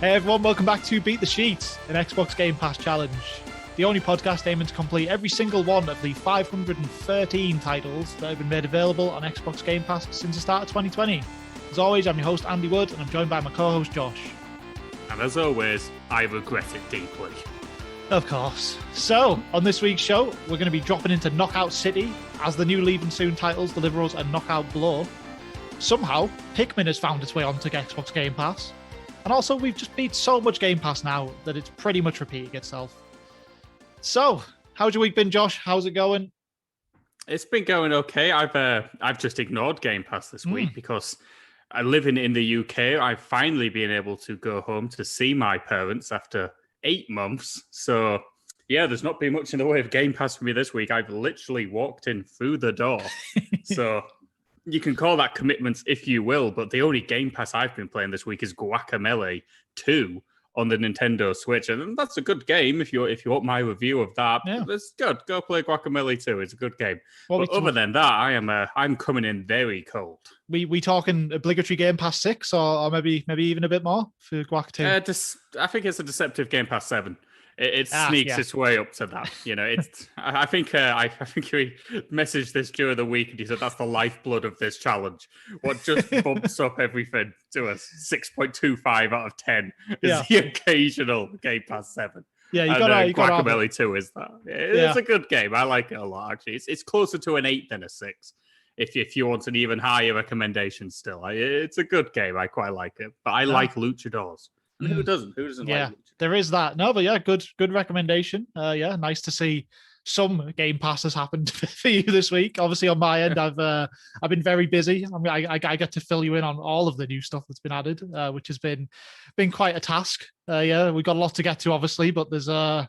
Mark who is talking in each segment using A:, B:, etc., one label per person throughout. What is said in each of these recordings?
A: Hey everyone, welcome back to Beat the Sheet, an Xbox Game Pass challenge. The only podcast aiming to complete every single one of the 513 titles that have been made available on Xbox Game Pass since the start of 2020. As always, I'm your host Andy Wood, and I'm joined by my co-host Josh.
B: And as always, I regret it deeply.
A: Of course. So, on this week's show, we're going to be dropping into Knockout City as the new Leaving Soon titles deliver us a knockout blow. Somehow, Pikmin has found its way onto Xbox Game Pass. And also, we've just beat so much Game Pass now that it's pretty much repeating itself. So, how's your week been, Josh? How's it going?
B: It's been going okay. I've just ignored Game Pass this week because I live in the UK. I've finally been able to go home to see my parents after 8 months. So, yeah, there's not been much in the way of Game Pass for me this week. I've literally walked in through the door. So you can call that commitments if you will, but the only Game Pass I've been playing this week is Guacamelee 2 on the Nintendo Switch. And that's a good game if you want my review of that.
A: Yeah.
B: It's good. Go play Guacamelee 2. It's a good game. But other than that, I'm coming in very cold.
A: We talking obligatory Game Pass 6 or maybe even a bit more for Guac 2?
B: I think it's a deceptive Game Pass 7. It sneaks its way up to that. You know, it's. I think we messaged this during the week, and he said that's the lifeblood of this challenge. What just bumps up everything to a 6.25 out of 10 is the occasional Game Pass 7.
A: Yeah, you got
B: Guacamelee 2 is that. It's a good game. I like it a lot. Actually, it's closer to an 8 than a 6. If you want an even higher recommendation, still, it's a good game. I quite like it, but I like luchadors. And who doesn't? Who doesn't like luchadors?
A: There is that. No, but yeah, good recommendation. Nice to see some Game Pass has happened for you this week. Obviously, on my end, I've been very busy. I get to fill you in on all of the new stuff that's been added, which has been quite a task. We've got a lot to get to, obviously, but there's a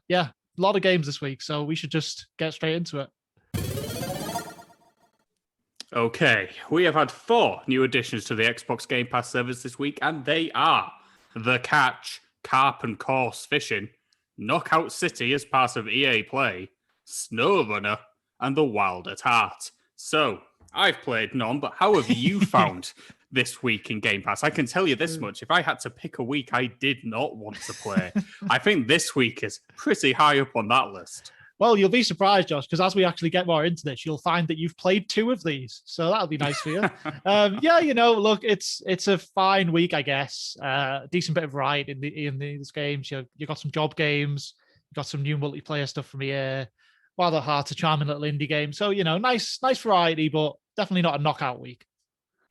A: lot of games this week, so we should just get straight into it.
B: Okay, we have had 4 new additions to the Xbox Game Pass service this week, and they are The Catch, Carp Coarse Fishing, Knockout City as part of EA Play, SnowRunner, and The Wild at Heart. So, I've played none, but how have you found this week in Game Pass? I can tell you this much. If I had to pick a week I did not want to play, I think this week is pretty high up on that list.
A: Well, you'll be surprised, Josh, because as we actually get more into this, you'll find that you've played 2 of these. So that'll be nice for you. Look, it's a fine week, I guess. Decent bit of variety in these games. You got some job games, you got some new multiplayer stuff from EA. Wild at Heart, a charming little indie game. So, nice variety, but definitely not a knockout week.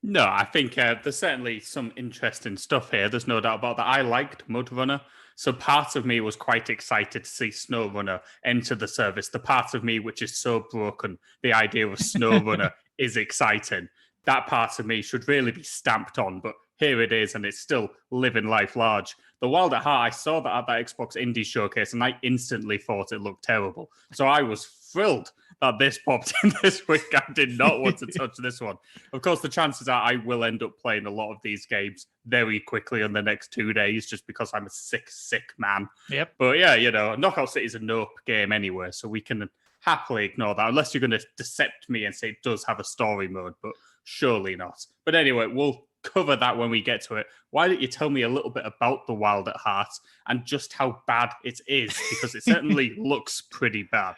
B: No, I think there's certainly some interesting stuff here. There's no doubt about that. I liked MudRunner. So part of me was quite excited to see SnowRunner enter the service. The part of me which is so broken, the idea of SnowRunner is exciting. That part of me should really be stamped on, but here it is, and it's still living life large. The Wild at Heart, I saw that at that Xbox Indie Showcase, and I instantly thought it looked terrible. So I was thrilled that this popped in this week. I did not want to touch this one. Of course, the chances are I will end up playing a lot of these games very quickly in the next 2 days, just because I'm a sick man.
A: Yep.
B: But yeah, Knockout City is a nope game anyway, so we can happily ignore that, unless you're going to decept me and say it does have a story mode, but surely not. But anyway, we'll cover that when we get to it. Why don't you tell me a little bit about The Wild at Heart and just how bad it is, because it certainly looks pretty bad.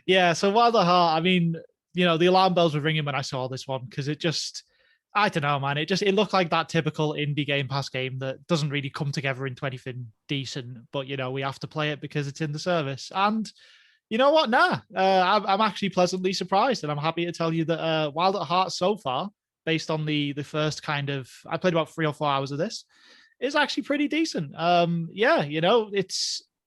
A: Yeah, so Wild at Heart, I mean, the alarm bells were ringing when I saw this one, because it just, I don't know, man. It looked like that typical indie Game Pass game that doesn't really come together into anything decent, but, we have to play it because it's in the service. And you know what? I'm actually pleasantly surprised, and I'm happy to tell you that Wild at Heart so far, based on the first kind of, I played about 3 or 4 hours of this, is actually pretty decent.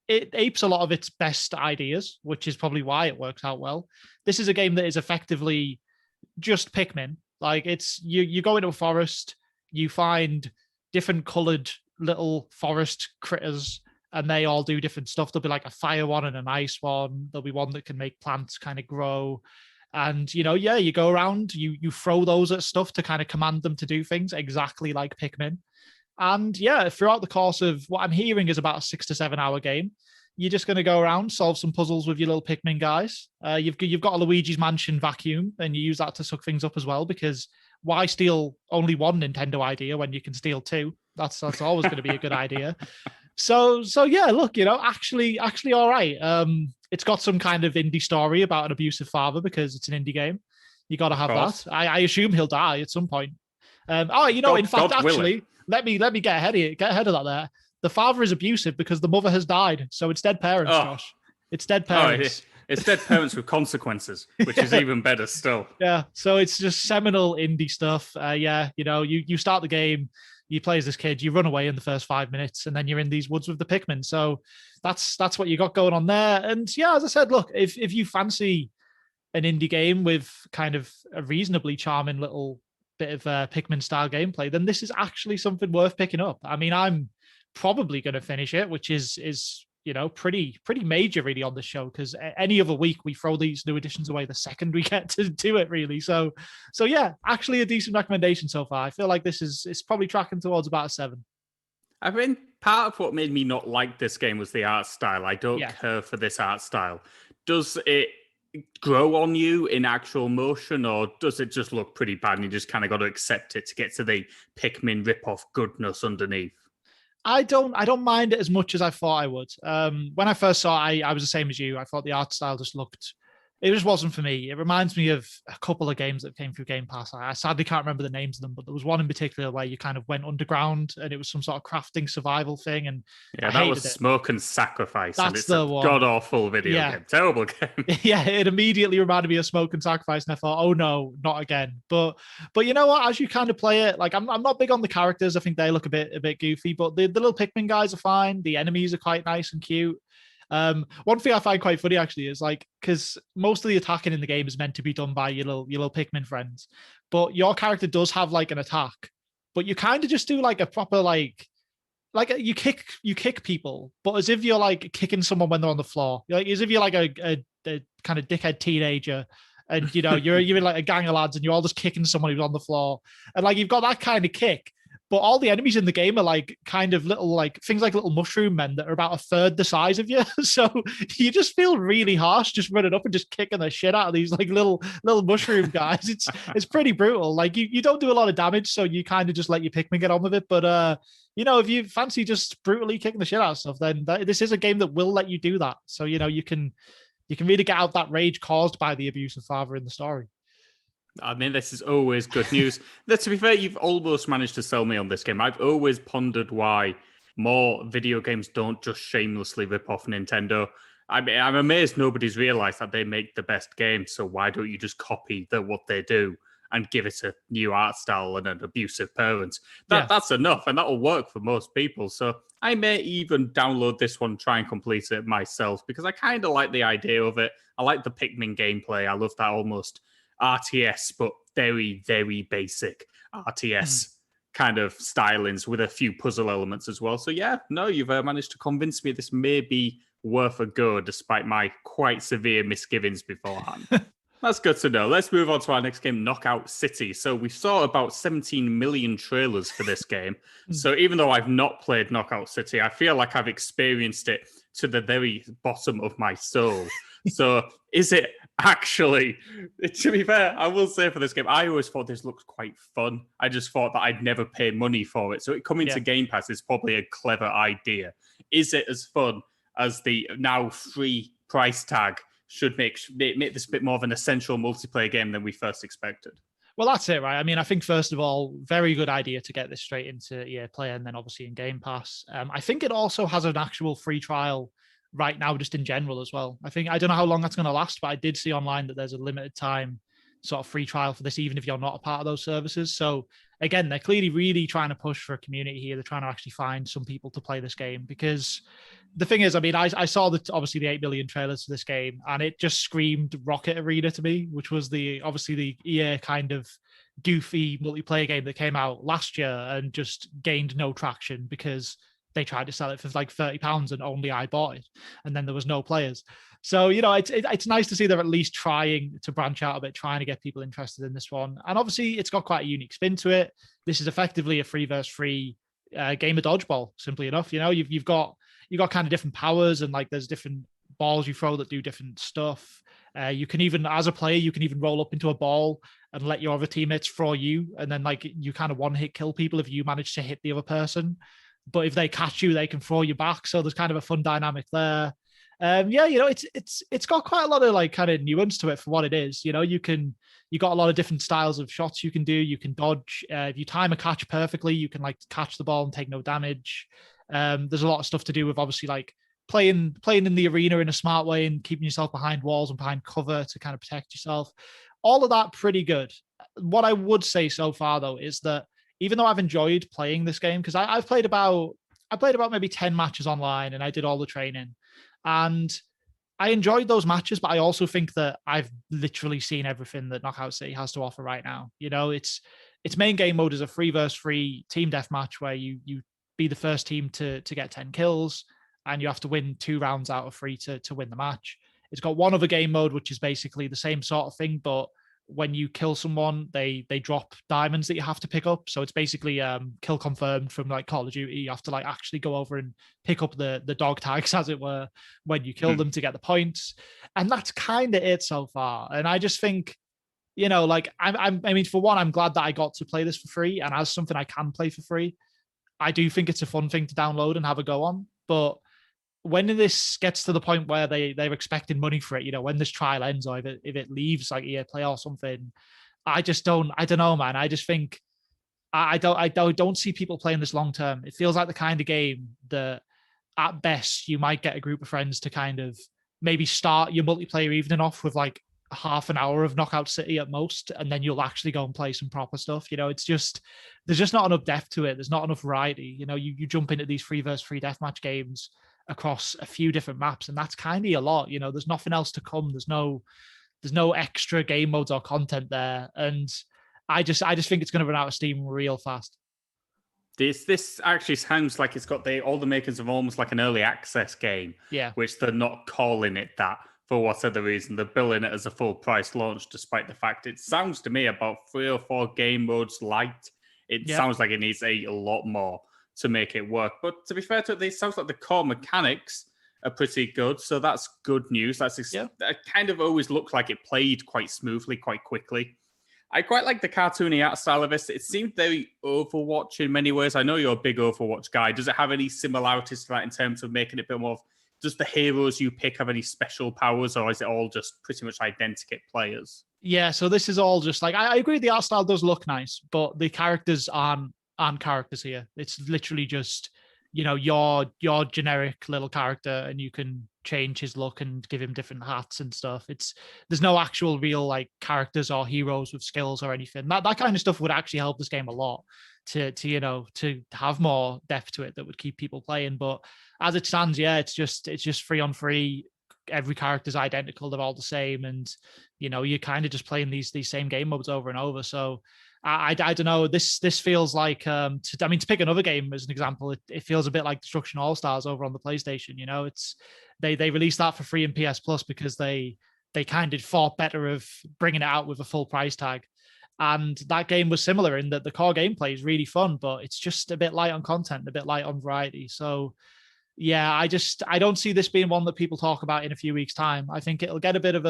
A: It apes a lot of its best ideas, which is probably why it works out well. This is a game that is effectively just Pikmin. Like, it's you go into a forest, you find different colored little forest critters, and they all do different stuff. There'll be like a fire one and an ice one. There'll be one that can make plants kind of grow. And, you go around, you throw those at stuff to kind of command them to do things exactly like Pikmin. And throughout the course of what I'm hearing is about a 6 to 7 hour game, you're just going to go around, solve some puzzles with your little Pikmin guys. You've got a Luigi's Mansion vacuum, and you use that to suck things up as well, because why steal only one Nintendo idea when you can steal two? That's always going to be a good idea. So yeah, look, actually all right. It's got some kind of indie story about an abusive father because it's an indie game. You got to have that. I assume he'll die at some point. In fact, God actually, let me get ahead of that there. The father is abusive because the mother has died. So it's dead parents, Josh. It's dead parents.
B: It's dead parents with consequences, which is even better still.
A: Yeah. So it's just seminal indie stuff. You start the game, you play as this kid, you run away in the first 5 minutes, and then you're in these woods with the Pikmin. So that's what you got going on there. And yeah, as I said, look, if you fancy an indie game with kind of a reasonably charming little bit of Pikmin style gameplay, then this is actually something worth picking up. I mean, I'm probably going to finish it, which is pretty major really on the show, because any other week we throw these new editions away the second we get to do it really. So yeah, actually a decent recommendation so far. I feel like it's probably tracking towards about a 7.
B: I mean, part of what made me not like this game was the art style. I don't care for this art style. Does it grow on you in actual motion, or does it just look pretty bad and you just kind of got to accept it to get to the Pikmin rip-off goodness underneath?
A: I don't mind it as much as I thought I would. When I first saw it, I was the same as you. I thought the art style it just wasn't for me. It reminds me of a couple of games that came through Game Pass. I sadly can't remember the names of them, but there was one in particular where you kind of went underground and it was some sort of crafting survival thing. And
B: that was Smoke and Sacrifice.
A: That's
B: and it's
A: the
B: a
A: one.
B: God-awful video game. Terrible game.
A: Yeah, it immediately reminded me of Smoke and Sacrifice, and I thought, oh no, not again. But you know what? As you kind of play it, like I'm not big on the characters. I think they look a bit goofy, but the little Pikmin guys are fine. The enemies are quite nice and cute. One thing I find quite funny actually is because most of the attacking in the game is meant to be done by your little Pikmin friends, but your character does have an attack, but you kind of just do a proper you kick people, but as if you're kicking someone when they're on the floor, as if you're a kind of dickhead teenager, and you're in a gang of lads and you're all just kicking someone who's on the floor, and you've got that kind of kick. But all the enemies in the game are kind of little things like little mushroom men that are about a third the size of you. So you just feel really harsh just running up and just kicking the shit out of these little mushroom guys. It's pretty brutal. You don't do a lot of damage, so you kind of just let your Pikmin get on with it. But if you fancy just brutally kicking the shit out of stuff, then this is a game that will let you do that. So you can really get out that rage caused by the abusive father in the story.
B: I mean, this is always good news. To be fair, you've almost managed to sell me on this game. I've always pondered why more video games don't just shamelessly rip off Nintendo. I mean, I'm amazed nobody's realized that they make the best games. So why don't you just copy what they do and give it a new art style and an abusive parent? That's enough, and that'll work for most people. So I may even download this one, try and complete it myself, because I kind of like the idea of it. I like the Pikmin gameplay. I love that almost RTS, but very, very basic RTS kind of stylings with a few puzzle elements as well. So yeah, no, you've managed to convince me this may be worth a go, despite my quite severe misgivings beforehand. That's good to know. Let's move on to our next game, Knockout City. So we saw about 17 million trailers for this game. So even though I've not played Knockout City, I feel like I've experienced it to the very bottom of my soul. So is it actually, to be fair, I will say for this game, I always thought this looked quite fun. I just thought that I'd never pay money for it. So it coming to Game Pass is probably a clever idea. Is it as fun as the now free price tag should make this a bit more of an essential multiplayer game than we first expected?
A: Well, that's it, right? I mean, I think, first of all, very good idea to get this straight into EA Play and then obviously in Game Pass. I think it also has an actual free trial right now, just in general as well. I don't know how long that's going to last, but I did see online that there's a limited time sort of free trial for this, even if you're not a part of those services. So again, they're clearly really trying to push for a community here. They're trying to actually find some people to play this game, because the thing is, I mean, I saw obviously the 8 million trailers for this game, and it just screamed Rocket Arena to me, which was obviously the EA kind of goofy multiplayer game that came out last year and just gained no traction because they tried to sell it for £30 and only I bought it, and then there was no players. So, it's nice to see they're at least trying to branch out a bit, trying to get people interested in this one. And obviously it's got quite a unique spin to it. This is effectively a free versus free game of dodgeball, simply enough. You've got kind of different powers, and there's different balls you throw that do different stuff. You can even, as a player, you can even roll up into a ball and let your other teammates throw you, and then like you kind of one hit kill people if you manage to hit the other person. But if they catch you, they can throw you back. So there's kind of a fun dynamic there. Yeah, it's got quite a lot of like kind of nuance to it for what it is. You got a lot of different styles of shots you can do. You can dodge. If you time a catch perfectly, you can like catch the ball and take no damage. There's a lot of stuff to do with obviously like playing in the arena in a smart way and keeping yourself behind walls and behind cover to kind of protect yourself. All of that pretty good. What I would say so far though is that even though I've enjoyed playing this game, because I played about maybe 10 matches online and I did all the training, and I enjoyed those matches, but I also think that I've literally seen everything that Knockout City has to offer right now. Its main game mode is a 3v3 team deathmatch where you be the first team to get 10 kills, and you have to win 2 rounds out of 3 to win the match. It's got one other game mode, which is basically the same sort of thing, but when you kill someone, they drop diamonds that you have to pick up. So it's basically kill confirmed from like Call of Duty. You have to like actually go over and pick up the dog tags, as it were, when you kill them to get the points. And that's kind of it so far. And I just think, like I mean, for one, I'm glad that I got to play this for free, and as something I can play for free, I do think it's a fun thing to download and have a go on. But when this gets to the point where they're expecting money for it, when this trial ends or if it leaves like EA Play or something, I don't know, man. I just think I don't see people playing this long term. It feels like the kind of game that at best you might get a group of friends to kind of maybe start your multiplayer evening off with like half an hour of Knockout City at most, and then you'll actually go and play some proper stuff. It's just there's just not enough depth to it. There's not enough variety. You jump into these 3v3 deathmatch games across a few different maps, and that's kind of a lot. There's nothing else to come. There's no extra game modes or content there, and I just think it's going to run out of steam real fast.
B: This actually sounds like it's got all the makings of almost like an early access game, which they're not calling it that for whatever reason. They're billing it as a full price launch, despite the fact it sounds to me about 3 or 4 game modes light. It sounds like it needs a lot more to make it work. But to be fair to it, it sounds like the core mechanics are pretty good. So that's good news. That kind of always looked like it played quite smoothly, quite quickly. I quite like the cartoony art style of this. It seemed very Overwatch in many ways. I know you're a big Overwatch guy. Does it have any similarities to that in terms of making it a bit more of, does the heroes you pick have any special powers, or is it all just pretty much identical players?
A: Yeah, so this is all just like, I agree the art style does look nice, but the characters aren't characters here. It's literally just your generic little character, and you can change his look and give him different hats and stuff. There's no actual real like characters or heroes with skills or anything. That kind of stuff would actually help this game a lot to have more depth to it that would keep people playing. But as it stands, it's just free on free. Every character's identical, they're all the same, and you're kind of just playing these same game modes over and over. So I don't know. This feels like to pick another game as an example, it feels a bit like Destruction All Stars over on the PlayStation. It's they released that for free in PS Plus because they kind of thought better of bringing it out with a full price tag. And that game was similar in that the core gameplay is really fun, but it's just a bit light on content, a bit light on variety. So yeah, I don't see this being one that people talk about in a few weeks' time. I think it'll get a bit of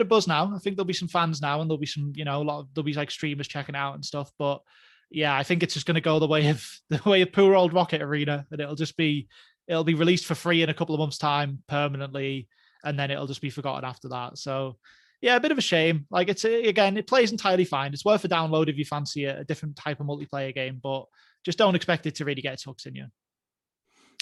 A: buzz now. I think there'll be some fans now, and there'll be some, there'll be like streamers checking out and stuff. But yeah, I think it's just going to go the way of poor old Rocket Arena, and it'll be released for free in a couple of months' time permanently, and then it'll just be forgotten after that. So yeah, a bit of a shame. Like it plays entirely fine. It's worth a download if you fancy a different type of multiplayer game, but just don't expect it to really get its hooks in you.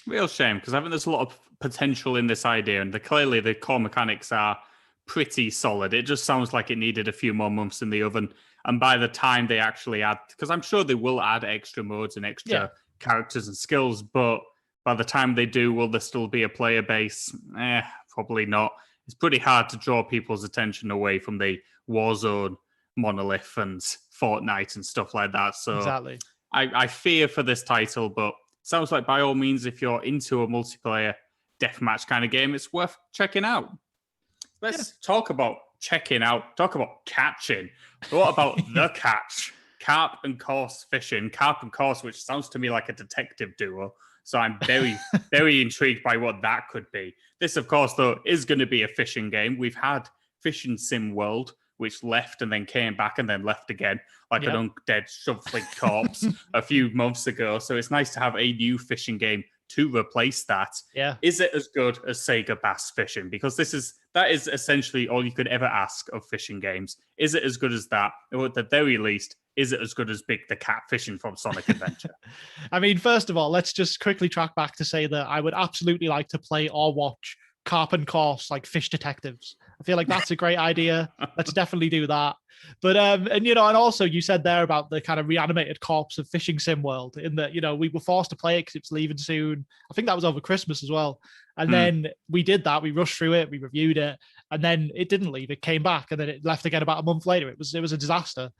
B: Real shame, because I think there's a lot of potential in this idea, and clearly the core mechanics are pretty solid. It just sounds like it needed a few more months in the oven. And by the time they actually add, because I'm sure they will add extra modes and extra characters and skills, but by the time they do, will there still be a player base? Probably not. It's pretty hard to draw people's attention away from the Warzone monolith and Fortnite and stuff like that. So
A: exactly.
B: I fear for this title, but sounds like by all means, if you're into a multiplayer deathmatch kind of game, it's worth checking out. Let's talk about checking out, talk about catching. What about the catch? Carp and Coarse fishing. Carp and Coarse, which sounds to me like a detective duo. So I'm very, very intrigued by what that could be. This, of course, though, is going to be a fishing game. We've had Fishing Sim World, which left and then came back and then left again, like
A: Yep.
B: an undead shuffling corpse a few months ago. So it's nice to have a new fishing game to replace that.
A: Yeah.
B: Is it as good as Sega Bass Fishing? Because that is essentially all you could ever ask of fishing games. Is it as good as that? Or at the very least, is it as good as Big the Cat Fishing from Sonic Adventure?
A: I mean, first of all, let's just quickly track back to say that I would absolutely like to play or watch Carp Coarse, like Fish Detectives. I feel like that's a great idea. Let's definitely do that. But and you know, and also you said there about the kind of reanimated corpse of Fishing Sim World, in that, you know, we were forced to play it because it's leaving soon. I think that was over Christmas as well. And then we did that. We rushed through it, we reviewed it, and then it didn't leave. It came back, and then it left again about a month later. It was a disaster.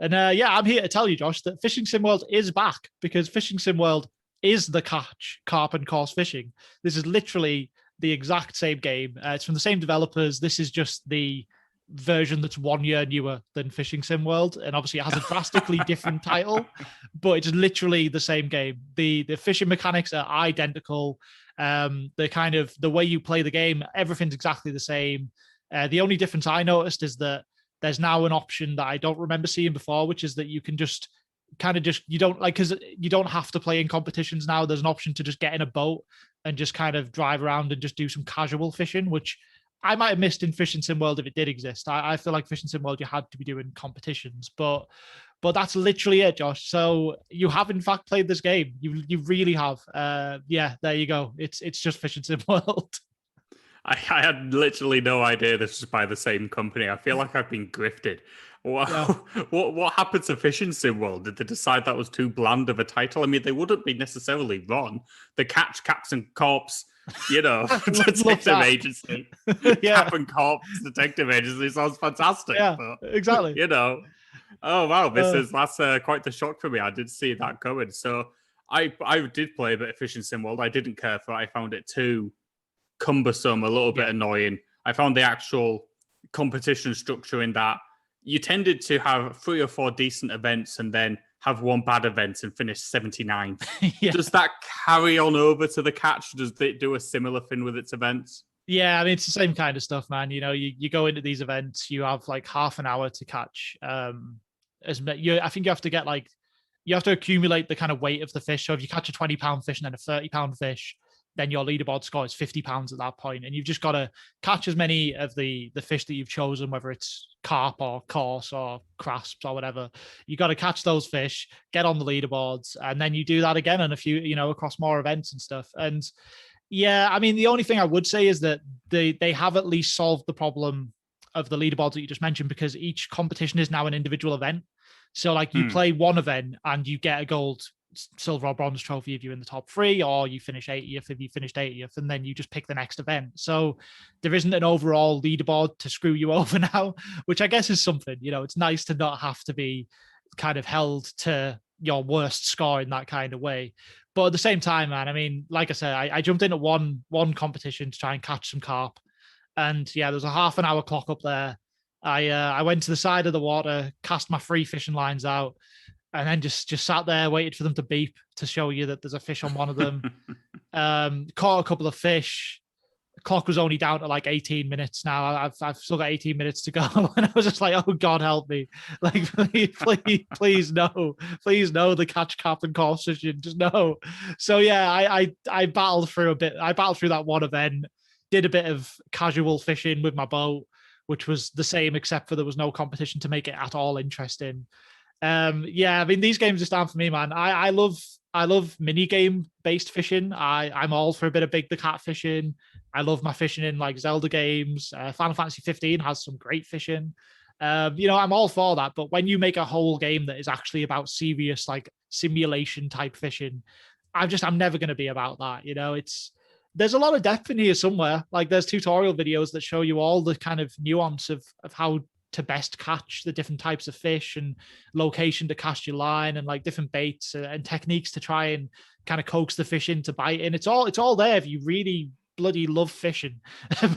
A: And yeah, I'm here to tell you, Josh, that Fishing Sim World is back, because Fishing Sim World is the Carp Coarse Fishing. This is literally the exact same game. It's from the same developers. This is just the version that's 1 year newer than Fishing Sim World, and obviously it has a drastically different title, but it's literally the same game. The fishing mechanics are identical. The way you play the game, everything's exactly the same. The only difference I noticed is that there's now an option that I don't remember seeing before, which is that you can just you don't like, because you don't have to play in competitions now. There's an option to just get in a boat and just kind of drive around and just do some casual fishing, which I might have missed in Fishing Sim World if it did exist. I feel like Fishing Sim World, you had to be doing competitions, but that's literally it, Josh. So you have in fact played this game. You really have. Yeah, there you go. It's just Fishing Sim World.
B: I had literally no idea this was by the same company. I feel like I've been grifted. What happened to Fishing Sim World? Did they decide that was too bland of a title? I mean, they wouldn't be necessarily wrong. The Catch, Caps and Corps, you know, detective agency.
A: Yeah.
B: Cap and Corps detective agency sounds fantastic.
A: Yeah,
B: but,
A: exactly.
B: You know, oh wow, that's quite the shock for me. I did see that coming. So I did play a bit of Fishing Sim World. I didn't care for it. I found it too cumbersome, a little bit annoying. I found the actual competition structure in that you tended to have 3 or 4 decent events and then have one bad event and finish 79th. Yeah. Does that carry on over to the Catch? Does it do a similar thing with its events?
A: Yeah, I mean, it's the same kind of stuff, man. You know, you go into these events, you have like half an hour to catch. I think you have to get you have to accumulate the kind of weight of the fish. So if you catch a 20-pound fish and then a 30-pound fish, then your leaderboard score is 50 pounds at that point. And you've just got to catch as many of the fish that you've chosen, whether it's carp or coarse or crasps or whatever. You got to catch those fish, get on the leaderboards, and then you do that again on a few, you know, across more events and stuff. And yeah, I mean, the only thing I would say is that they have at least solved the problem of the leaderboards that you just mentioned, because each competition is now an individual event. So like you play one event and you get a gold, silver or bronze trophy if you're in the top 3, or you finish 80th if you finished 80th, and then you just pick the next event. So there isn't an overall leaderboard to screw you over now, which I guess is something. You know, it's nice to not have to be kind of held to your worst score in that kind of way. But at the same time, man, I mean, like I said, I jumped in at one competition to try and catch some carp, and yeah, there's a half an hour clock up there. I went to the side of the water, cast my 3 fishing lines out, and then just sat there, waited for them to beep to show you that there's a fish on one of them. Caught a couple of fish. The clock was only down to like 18 minutes now. I've still got 18 minutes to go. And I was just like, oh God, help me. Like, please no. Please no, the catch, cap and course fishing. Just no. So yeah, I battled through a bit. I battled through that one event, did a bit of casual fishing with my boat, which was the same, except for there was no competition to make it at all interesting. Yeah, I mean, these games just aren't for me, man. I love mini game based fishing. I'm all for a bit of Big the Cat fishing. I love my fishing in like Zelda games. Final Fantasy 15 has some great fishing. You know, I'm all for that. But when you make a whole game that is actually about serious like simulation type fishing, I'm never going to be about that. You know, there's a lot of depth in here somewhere. Like there's tutorial videos that show you all the kind of nuance of how to best catch the different types of fish and location to cast your line and like different baits and techniques to try and kind of coax the fish in to bite. And it's all there if you really bloody love fishing.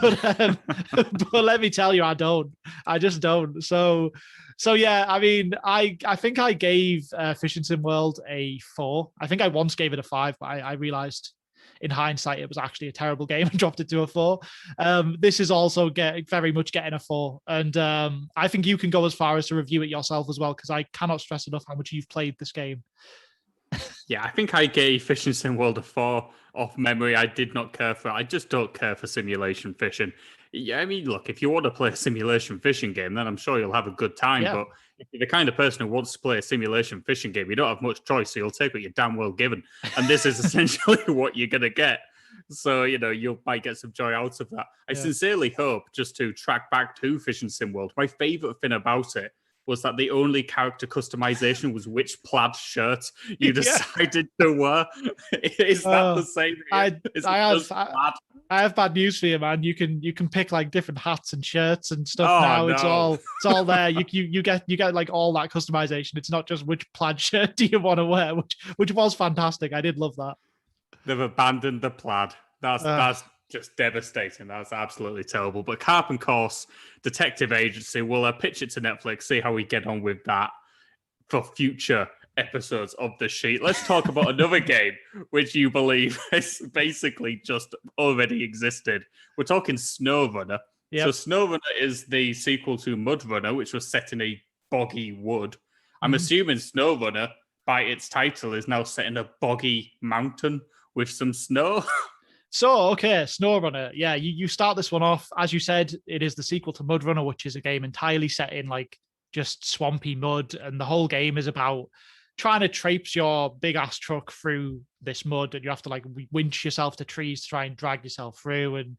A: but let me tell you, I just don't. So yeah, I mean, I think I gave Fishing Sim World a 4. I think I once gave it a 5, but I realized in hindsight, it was actually a terrible game and dropped it to a 4. This is also very much getting a 4. And I think you can go as far as to review it yourself as well, because I cannot stress enough how much you've played this game.
B: Yeah, I think I gave Fishing Sim World a 4 off memory. I did not care for it. I just don't care for simulation fishing. Yeah, I mean, look, if you want to play a simulation fishing game, then I'm sure you'll have a good time.
A: Yeah.
B: But if you're the kind of person who wants to play a simulation fishing game, you don't have much choice, so you'll take what you're damn well given. And this is essentially what you're going to get. So, you might get some joy out of that. I sincerely hope, just to track back to Fishing Sim World, my favorite thing about it was that the only character customization was which plaid shirt you decided to wear. Is that the same?
A: I have bad news for you, man. You can pick like different hats and shirts and stuff now.
B: No.
A: It's all there. You get like all that customization. It's not just which plaid shirt do you want to wear, which was fantastic. I did love that.
B: They've abandoned the plaid. That's just devastating. That's absolutely terrible. But Carp Coarse Detective Agency, we'll pitch it to Netflix, see how we get on with that for future episodes of the sheet. Let's talk about another game which you believe has basically just already existed. We're talking SnowRunner.
A: Yep.
B: So SnowRunner is the sequel to Mudrunner, which was set in a boggy wood. I'm assuming SnowRunner, by its title, is now set in a boggy mountain with some snow.
A: So, okay, SnowRunner. Yeah, you start this one off. As you said, it is the sequel to Mudrunner, which is a game entirely set in like just swampy mud. And the whole game is about trying to traipse your big ass truck through this mud. And you have to like winch yourself to trees to try and drag yourself through. And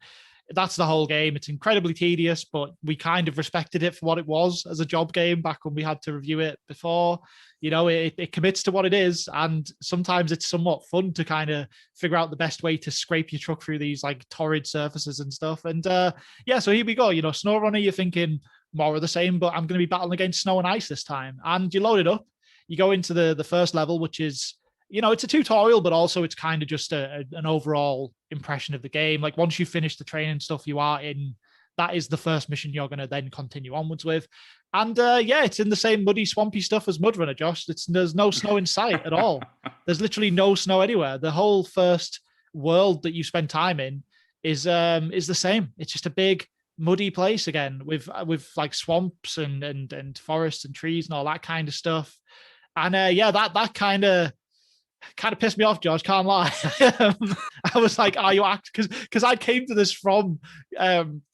A: that's the whole game. It's incredibly tedious, but we kind of respected it for what it was as a job game back when we had to review it before. It commits to what it is, and sometimes it's somewhat fun to kind of figure out the best way to scrape your truck through these like torrid surfaces and stuff. And so here we go. SnowRunner, you're thinking more of the same, but I'm going to be battling against snow and ice this time. And you load it up. You go into the first level, which is, it's a tutorial, but also it's kind of just an overall impression of the game. Like once you finish the training stuff you are in, that is the first mission you're going to then continue onwards with. And it's in the same muddy, swampy stuff as Mudrunner, Josh. There's no snow in sight at all. There's literally no snow anywhere. The whole first world that you spend time in is the same. It's just a big muddy place again with like swamps and forests and trees and all that kind of stuff. And that kind of pissed me off, George, can't lie. I was like, are you because I came to this from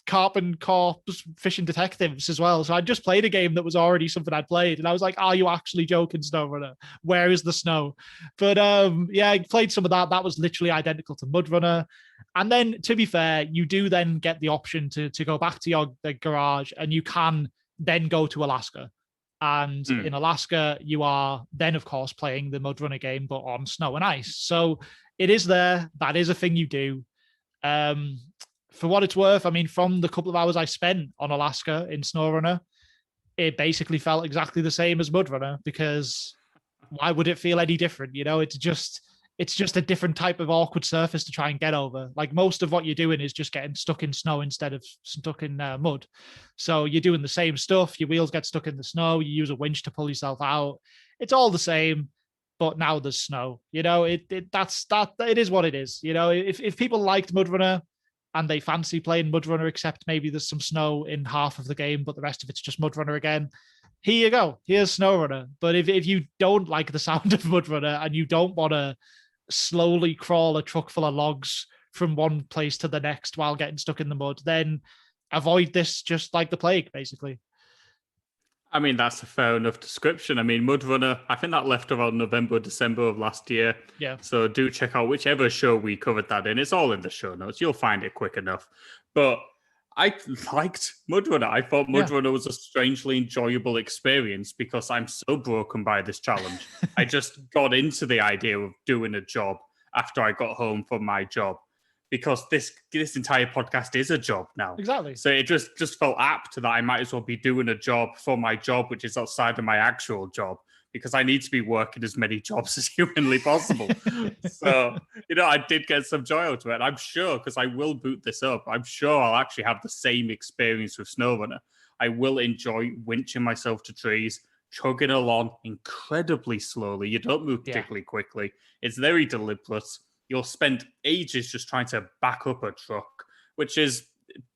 A: Carp Coarse Fishing Detectives as well. So I just played a game that was already something I'd played. And I was like, are you actually joking, SnowRunner? Where is the snow? But I played some of that. That was literally identical to Mudrunner. And then, to be fair, you do then get the option to go back to your garage, and you can then go to Alaska. And in Alaska, you are then, of course, playing the Mudrunner game, but on snow and ice. So it is there. That is a thing you do. For what it's worth, I mean, from the couple of hours I spent on Alaska in SnowRunner, it basically felt exactly the same as Mudrunner, because why would it feel any different? It's just a different type of awkward surface to try and get over. Like most of what you're doing is just getting stuck in snow instead of stuck in mud. So you're doing the same stuff. Your wheels get stuck in the snow. You use a winch to pull yourself out. It's all the same, but now there's snow. It is what it is. If people liked Mudrunner and they fancy playing Mudrunner, except maybe there's some snow in half of the game, but the rest of it's just Mudrunner again, here you go. Here's SnowRunner. But if you don't like the sound of Mudrunner and you don't want to slowly crawl a truck full of logs from one place to the next while getting stuck in the mud, then avoid this just like the plague, basically.
B: I mean, that's a fair enough description. I mean, Mudrunner, I think that left around November, December of last year.
A: Yeah.
B: So do check out whichever show we covered that in. It's all in the show notes. You'll find it quick enough. But I liked Mudrunner. I thought Mudrunner was a strangely enjoyable experience because I'm so broken by this challenge. I just got into the idea of doing a job after I got home from my job, because this entire podcast is a job now.
A: Exactly.
B: So it just felt apt that I might as well be doing a job for my job, which is outside of my actual job, because I need to be working as many jobs as humanly possible. So, I did get some joy out of it. I'm sure, because I will boot this up, I'm sure I'll actually have the same experience with SnowRunner. I will enjoy winching myself to trees, chugging along incredibly slowly. You don't move particularly quickly. It's very deliberate. you'll spend ages just trying to back up a truck, which is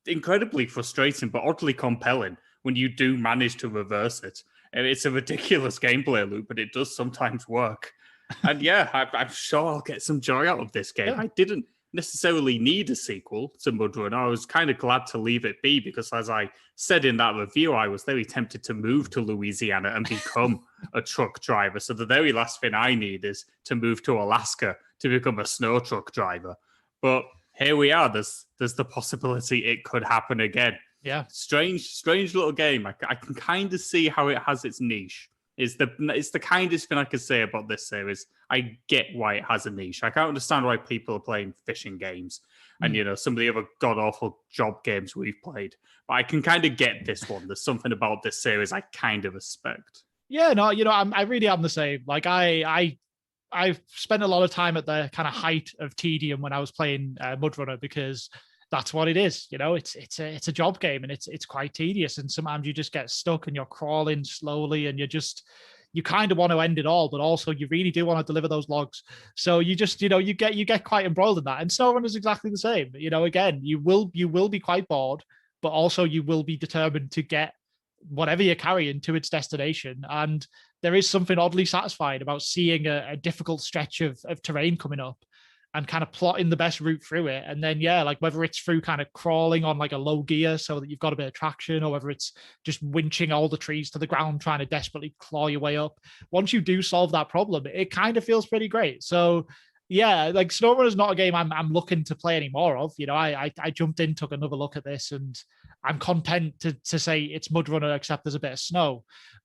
B: incredibly frustrating, but oddly compelling when you do manage to reverse it. And it's a ridiculous gameplay loop, but it does sometimes work. And yeah, I'm sure I'll get some joy out of this game.
A: Yeah.
B: I didn't necessarily need a sequel to MudRunner. I was kind of glad to leave it be because, as I said in that review, I was very tempted to move to Louisiana and become a truck driver. So the very last thing I need is to move to Alaska to become a snow truck driver. But here we are. There's the possibility it could happen again.
A: Yeah.
B: Strange little game. I can kind of see how it has its niche. It's the kindest thing I could say about this series. I get why it has a niche. I can't understand why people are playing fishing games and, some of the other god-awful job games we've played. But I can kind of get this one. There's something about this series I kind of respect.
A: Yeah, no, I really am the same. Like I've spent a lot of time at the kind of height of tedium when I was playing MudRunner because that's what it is. It's a job game and it's quite tedious. And sometimes you just get stuck and you're crawling slowly and you kind of want to end it all, but also you really do want to deliver those logs. So you just, you get quite embroiled in that. And SnowRunner is exactly the same. Again, you will be quite bored, but also you will be determined to get whatever you're carrying to its destination. And there is something oddly satisfying about seeing a difficult stretch of terrain coming up and kind of plotting the best route through it. And then, like whether it's through kind of crawling on like a low gear so that you've got a bit of traction, or whether it's just winching all the trees to the ground, trying to desperately claw your way up. Once you do solve that problem, it kind of feels pretty great. So yeah, like SnowRunner is not a game I'm looking to play any more of. I jumped in, took another look at this, and I'm content to say it's MudRunner, except there's a bit of snow.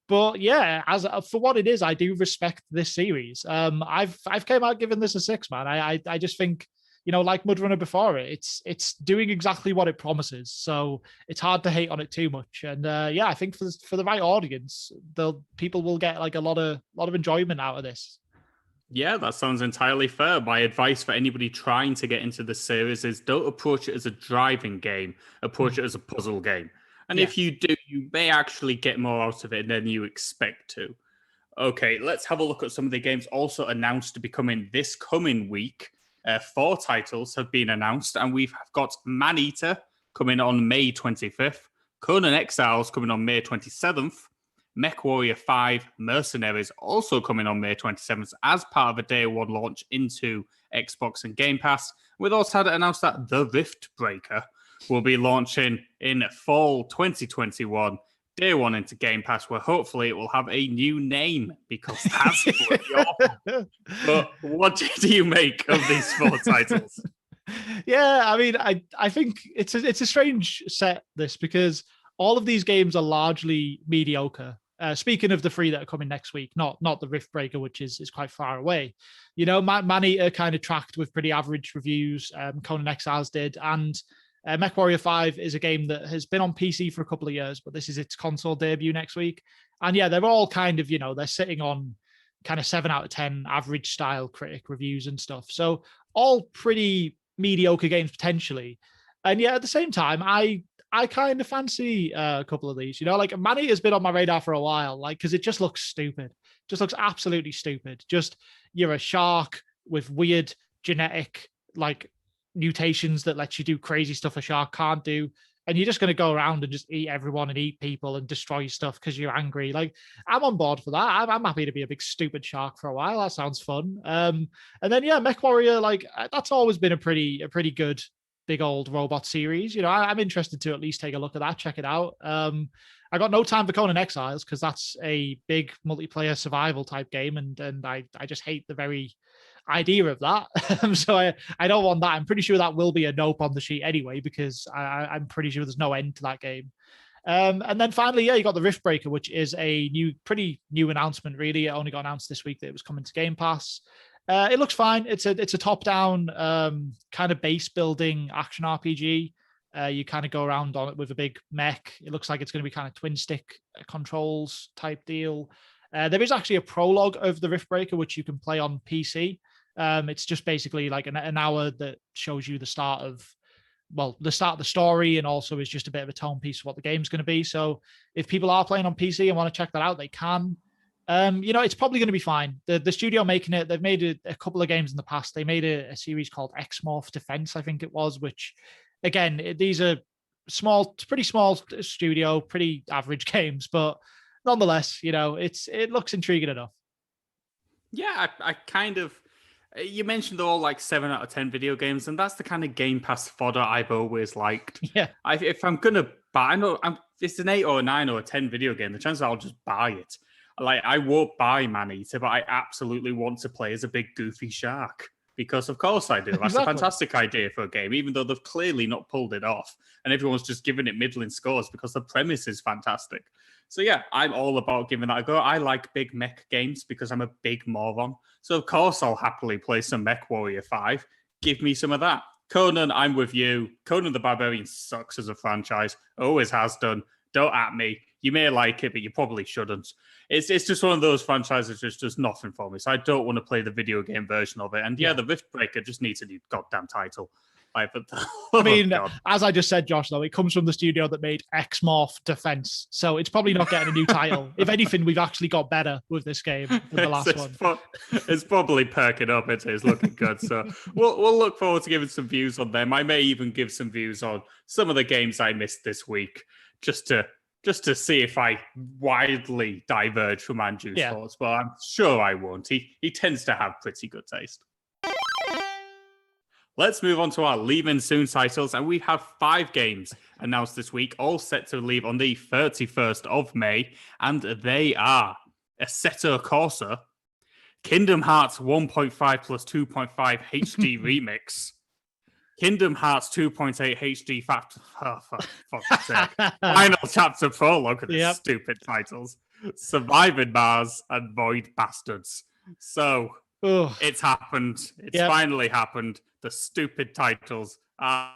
A: But yeah, as for what it is, I do respect this series. I've came out giving this a 6, man. I just think, like MudRunner before it's doing exactly what it promises. So it's hard to hate on it too much. And yeah, I think for the right audience, people will get like a lot of enjoyment out of this.
B: Yeah, that sounds entirely fair. My advice for anybody trying to get into the series is don't approach it as a driving game, approach it as a puzzle game. And if you do, you may actually get more out of it than you expect to. Okay, let's have a look at some of the games also announced to be coming this coming week. 4 titles have been announced, and we've got Maneater coming on May 25th, Conan Exiles coming on May 27th, MechWarrior 5 Mercenaries also coming on May 27th as part of a day one launch into Xbox and Game Pass. We've also had it announced that The Rift Breaker will be launching in fall 2021, day one into Game Pass, where hopefully it will have a new name because that's awful. But what do you make of these 4 titles?
A: Yeah, I mean, I think it's a strange set, this, because all of these games are largely mediocre. Speaking of the 3 that are coming next week, not the Rift Breaker, which is quite far away. Maneater kind of tracked with pretty average reviews. Conan Exiles did, and MechWarrior 5 is a game that has been on PC for a couple of years, but this is its console debut next week. And yeah, they're all kind of, they're sitting on kind of 7 out of 10 average style critic reviews and stuff. So all pretty mediocre games potentially. And yeah, at the same time, I kind of fancy a couple of these, like Manny has been on my radar for a while, like, because it just looks stupid. Just looks absolutely stupid. Just, you're a shark with weird genetic, like, mutations that lets you do crazy stuff a shark can't do. And you're just going to go around and just eat everyone and eat people and destroy stuff because you're angry. Like, I'm on board for that. I'm happy to be a big stupid shark for a while. That sounds fun. And then, yeah, MechWarrior, like, that's always been a pretty good big old robot series. I'm interested to at least take a look at that, check it out. I got no time for Conan Exiles because that's a big multiplayer survival type game, and I just hate the very idea of that. So I don't want that. I'm pretty sure that will be a nope on the sheet anyway, because I'm pretty sure there's no end to that game. And then finally, yeah, you got the Rift Breaker, which is a pretty new announcement, really. It only got announced this week that it was coming to Game Pass. It looks fine. It's a top-down kind of base building action RPG. You kind of go around on it with a big mech. It looks like it's going to be kind of twin stick controls type deal. There is actually a prologue of the Rift Breaker, which you can play on PC. It's just basically like an hour that shows you the start of the story, and also is just a bit of a tone piece of what the game's going to be. So if people are playing on PC and want to check that out, they can. It's probably going to be fine. The studio making it, they've made a couple of games in the past. They made a series called X-Morph Defense, I think it was, which, again, these are pretty small studio, pretty average games, but nonetheless, it looks intriguing enough.
B: Yeah, I kind of. You mentioned they're all like 7 out of 10 video games, and that's the kind of Game Pass fodder I've always liked.
A: Yeah.
B: If I'm gonna buy, it's an 8 or a 9 or a 10 video game. The chances are I'll just buy it. Like, I won't buy Man-Eater, but I absolutely want to play as a big goofy shark. Because of course I do. That's
A: Exactly.
B: a fantastic idea for a game, even though they've clearly not pulled it off. And everyone's just giving it middling scores because the premise is fantastic. So yeah, I'm all about giving that a go. I like big mech games because I'm a big moron. So of course I'll happily play some Mech Warrior 5. Give me some of that. Conan, I'm with you. Conan the Barbarian sucks as a franchise. Always has done. Don't at me. You may like it, but you probably shouldn't. It's just one of those franchises that just does nothing for me. So I don't want to play the video game version of it. And yeah, the Rift Breaker just needs a new goddamn title.
A: As I just said, Josh, though, it comes from the studio that made X-Morph Defense. So it's probably not getting a new title. If anything, we've actually got better with this game than the last one.
B: It's probably perking up. It's looking good. So we'll look forward to giving some views on them. I may even give some views on some of the games I missed this week, just to see if I widely diverge from Andrew's thoughts. But I'm sure I won't. He tends to have pretty good taste. Let's move on to our leaving soon titles, and we have 5 games announced this week, all set to leave on the 31st of May, and they are Assetto Corsa, Kingdom Hearts 1.5 plus 2.5 HD Remix, Kingdom Hearts 2.8 HD Fact. Oh, for fuck's sake. Final Chapter Prologue of these stupid titles. Surviving Mars and Void Bastards. So, it's happened. It's finally happened. The stupid titles are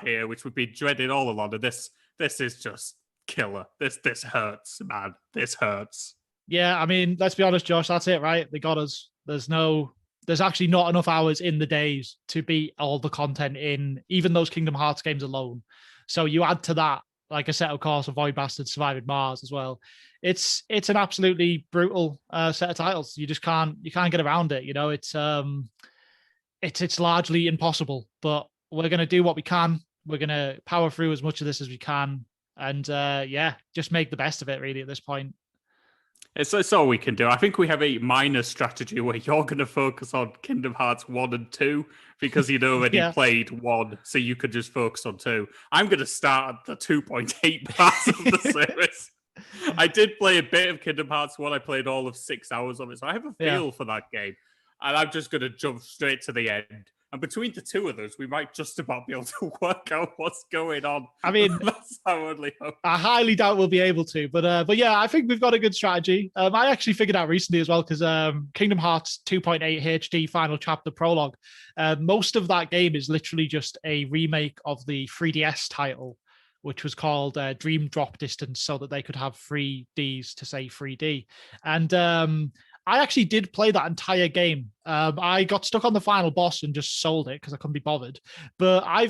B: here, which we've been dreading all along. And this is just killer. This hurts, man. This hurts.
A: Yeah, I mean, let's be honest, Josh. That's it, right? They got us. There's actually not enough hours in the days to beat all the content in even those Kingdom Hearts games alone. So you add to that, like Assetto Corsa, Void Bastards, Surviving Mars as well. It's an absolutely brutal set of titles. You just can't get around it. It's largely impossible, but we're going to do what we can. We're going to power through as much of this as we can. And just make the best of it really at this point.
B: It's all we can do. I think we have a minor strategy where you're going to focus on Kingdom Hearts 1 and 2 because you'd already played 1, so you could just focus on 2. I'm going to start at the 2.8 part of the series. I did play a bit of Kingdom Hearts 1. I played all of 6 hours of it, so I have a feel for that game. And I'm just going to jump straight to the end. And between the two of us, we might just about be able to work out what's going on.
A: I mean,
B: that's our only hope.
A: I highly doubt we'll be able to, but yeah, I think we've got a good strategy. I actually figured out recently as well because Kingdom Hearts 2.8 HD Final Chapter Prologue, most of that game is literally just a remake of the 3DS title, which was called Dream Drop Distance, so that they could have 3Ds to say 3D. And I actually did play that entire game. I got stuck on the final boss and just sold it because I couldn't be bothered. But I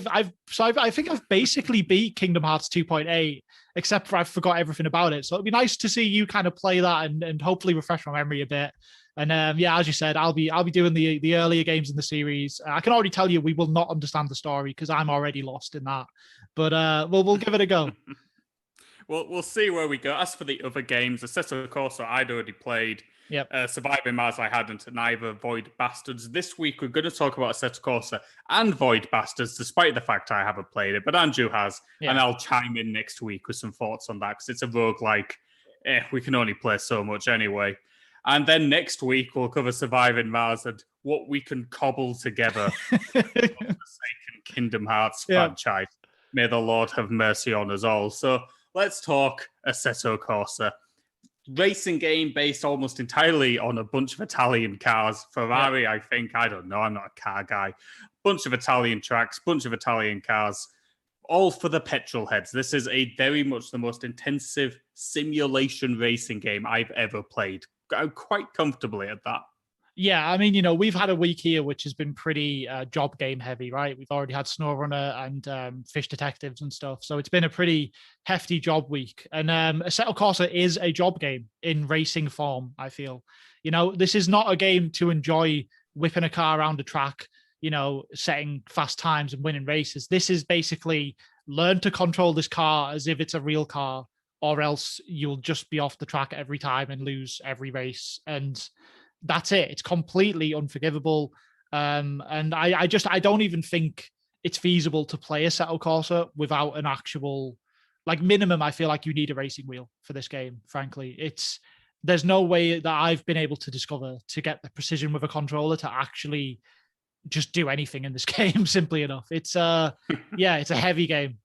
A: think I've basically beat Kingdom Hearts 2.8, except for I forgot everything about it. So it'd be nice to see you kind of play that and hopefully refresh my memory a bit. And as you said, I'll be doing the earlier games in the series. I can already tell you we will not understand the story because I'm already lost in that. But we'll give it a go.
B: We'll see where we go. As for the other games, Assetto Corsa I'd already played. Surviving Mars I hadn't, and neither Void Bastards. This week we're going to talk about Assetto Corsa and Void Bastards, despite the fact I haven't played it, but Andrew has, and I'll chime in next week with some thoughts on that, because it's a roguelike. We can only play so much anyway. And then next week we'll cover Surviving Mars and what we can cobble together for the Forsaken Kingdom Hearts franchise. May the Lord have mercy on us all. So let's talk Assetto Corsa. Racing game based almost entirely on a bunch of Italian cars. Ferrari, I think. I don't know. I'm not a car guy. Bunch of Italian tracks, bunch of Italian cars, all for the petrol heads. This is a very much the most intensive simulation racing game I've ever played. Quite comfortably at that.
A: Yeah, I mean, you know, we've had a week here which has been pretty job game heavy, right? We've already had SnowRunner and Fish Detectives and stuff. So it's been a pretty hefty job week. And Assetto Corsa is a job game in racing form, I feel. You know, this is not a game to enjoy whipping a car around a track, you know, setting fast times and winning races. This is basically learn to control this car as if it's a real car, or else you'll just be off the track every time and lose every race. And that's it. It's completely unforgivable. And I don't even think it's feasible to play Assetto Corsa without an actual, like, minimum. I feel like you need a racing wheel for this game. Frankly, there's no way that I've been able to discover to get the precision with a controller to actually just do anything in this game. Simply enough, it's yeah, it's a heavy game.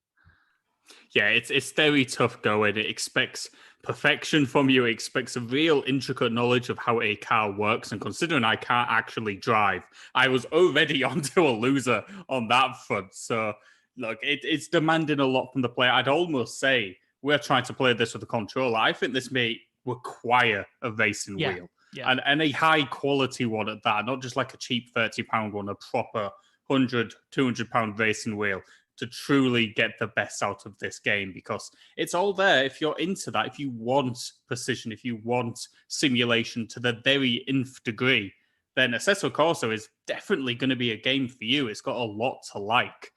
B: Yeah, it's very tough going. It expects perfection from you. It expects a real intricate knowledge of how a car works. And considering I can't actually drive, I was already onto a loser on that front. So, look, it's demanding a lot from the player. I'd almost say we're trying to play this with a controller. I think this may require a racing wheel.
A: Yeah.
B: And a high quality one at that, not just like a cheap £30 one, a proper £100, £200 racing wheel to truly get the best out of this game, because it's all there. If you're into that, if you want precision, if you want simulation to the very nth degree, then Assetto Corsa is definitely going to be a game for you. It's got a lot to like.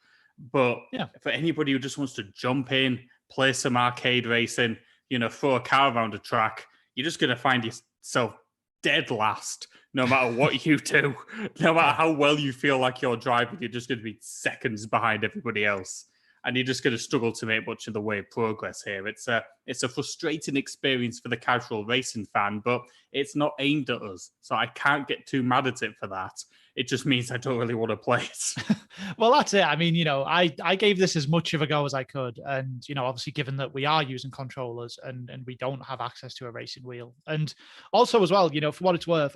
B: But for anybody who just wants to jump in, play some arcade racing, you know, throw a car around a track, you're just going to find yourself dead last. No matter what you do, no matter how well you feel like you're driving, you're just going to be seconds behind everybody else. And you're just going to struggle to make much of the way of progress here. It's a frustrating experience for the casual racing fan, but it's not aimed at us. So I can't get too mad at it for that. It just means I don't really want to play it.
A: Well, that's it. I mean, you know, I gave this as much of a go as I could. And, you know, obviously, given that we are using controllers and we don't have access to a racing wheel. And also, as well, you know, for what it's worth,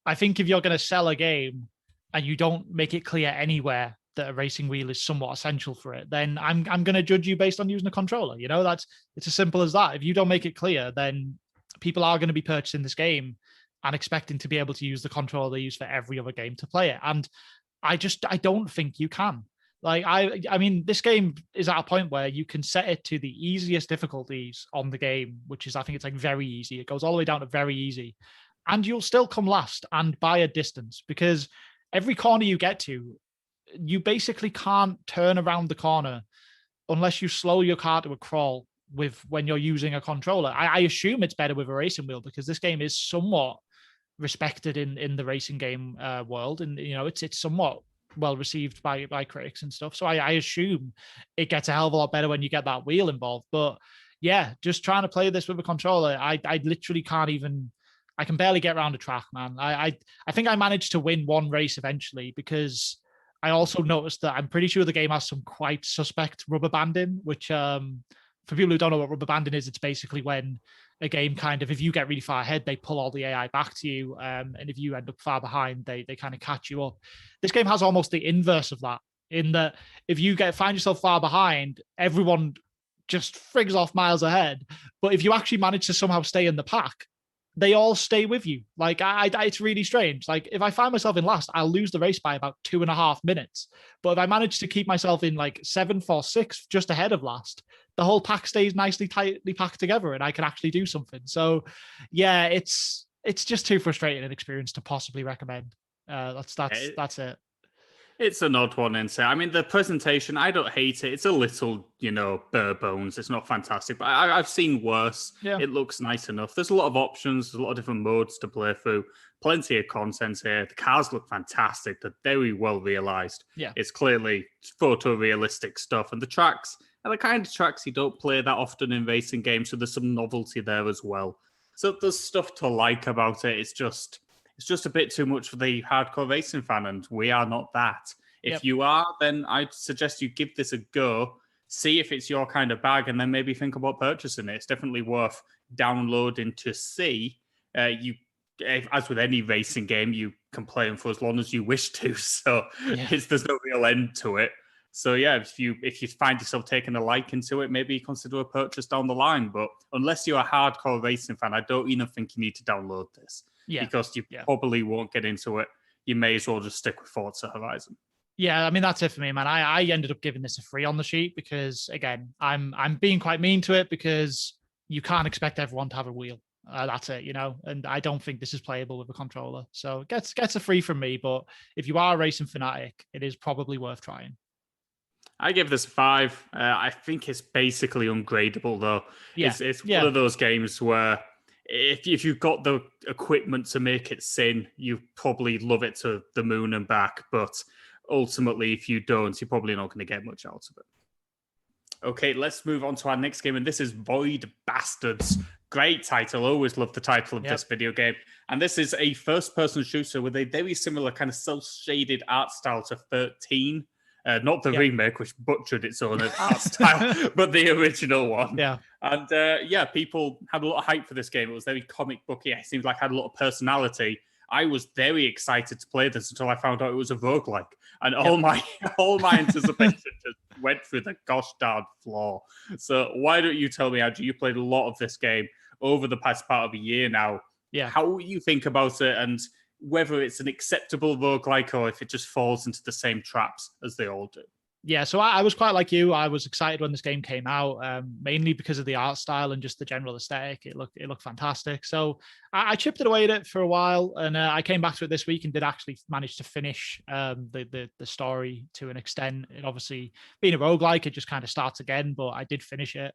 A: I think if you're going to sell a game and you don't make it clear anywhere that a racing wheel is somewhat essential for it, then I'm going to judge you based on using a controller. You know, it's as simple as that. If you don't make it clear, then people are going to be purchasing this game and expecting to be able to use the controller they use for every other game to play it. And I don't think you can. Like, I mean, this game is at a point where you can set it to the easiest difficulties on the game, which is, I think it's like very easy. It goes all the way down to very easy, and you'll still come last and by a distance, because every corner you get to, you basically can't turn around the corner unless you slow your car to a crawl when you're using a controller. I assume it's better with a racing wheel, because this game is somewhat respected in the racing game world, and you know, it's somewhat well received by critics and stuff. So I assume it gets a hell of a lot better when you get that wheel involved. But yeah, just trying to play this with a controller, I literally can't even. I can barely get around a track, man. I think I managed to win one race eventually, because I also noticed that I'm pretty sure the game has some quite suspect rubber banding, which for people who don't know what rubber banding is, it's basically when a game kind of, if you get really far ahead, they pull all the AI back to you. And if you end up far behind, they kind of catch you up. This game has almost the inverse of that, in that if you find yourself far behind, everyone just frigs off miles ahead. But if you actually manage to somehow stay in the pack, they all stay with you. Like, it's really strange. Like, if I find myself in last, I'll lose the race by about 2.5 minutes. But if I manage to keep myself in like 7th or 6th, just ahead of last, the whole pack stays nicely tightly packed together, and I can actually do something. So, yeah, it's just too frustrating an experience to possibly recommend. That's it.
B: It's an odd one, isn't it? I mean, the presentation, I don't hate it. It's a little, you know, bare bones. It's not fantastic, but I've seen worse.
A: Yeah.
B: It looks nice enough. There's a lot of options. There's a lot of different modes to play through. Plenty of content here. The cars look fantastic. They're very well realized.
A: Yeah.
B: It's clearly photorealistic stuff. And the tracks are the kind of tracks you don't play that often in racing games, so there's some novelty there as well. So there's stuff to like about it. It's just a bit too much for the hardcore racing fan, and we are not that. If you are, then I'd suggest you give this a go, see if it's your kind of bag, and then maybe think about purchasing it. It's definitely worth downloading to see. As with any racing game, you can play them for as long as you wish to, so there's no real end to it. So yeah, if you find yourself taking a liking to it, maybe consider a purchase down the line. But unless you're a hardcore racing fan, I don't even think you need to download this. because you probably won't get into it. You may as well just stick with Forza Horizon.
A: Yeah, I mean, that's it for me, man. I ended up giving this a 3 on the sheet because, again, I'm being quite mean to it because you can't expect everyone to have a wheel. That's it, and I don't think this is playable with a controller. So it gets a 3 from me, but if you are a racing fanatic, it is probably worth trying.
B: I give this a 5. I think it's basically ungradable, though.
A: Yeah.
B: It's one of those games where if you've got the equipment to make it sin, you probably love it to the moon and back, but ultimately, if you don't, you're probably not going to get much out of it. Okay, let's move on to our next game, and this is Void Bastards. Great title. Always love the title of this video game. And this is a first-person shooter with a very similar kind of self-shaded art style to 13. Not the remake, which butchered its own art style, but the original one.
A: Yeah.
B: And people had a lot of hype for this game. It was very comic booky. It seemed like it had a lot of personality. I was very excited to play this until I found out it was a roguelike. And all my anticipation just went through the gosh darn floor. So why don't you tell me, Andrew, you played a lot of this game over the past part of a year now.
A: Yeah.
B: How you think about it and whether it's an acceptable roguelike or if it just falls into the same traps as they all do.
A: Yeah, so I was quite like you. I was excited when this game came out, mainly because of the art style and just the general aesthetic. It looked fantastic. So I chipped it away at it for a while, and I came back to it this week and did actually manage to finish the story to an extent. It obviously, being a roguelike, it just kind of starts again, but I did finish it.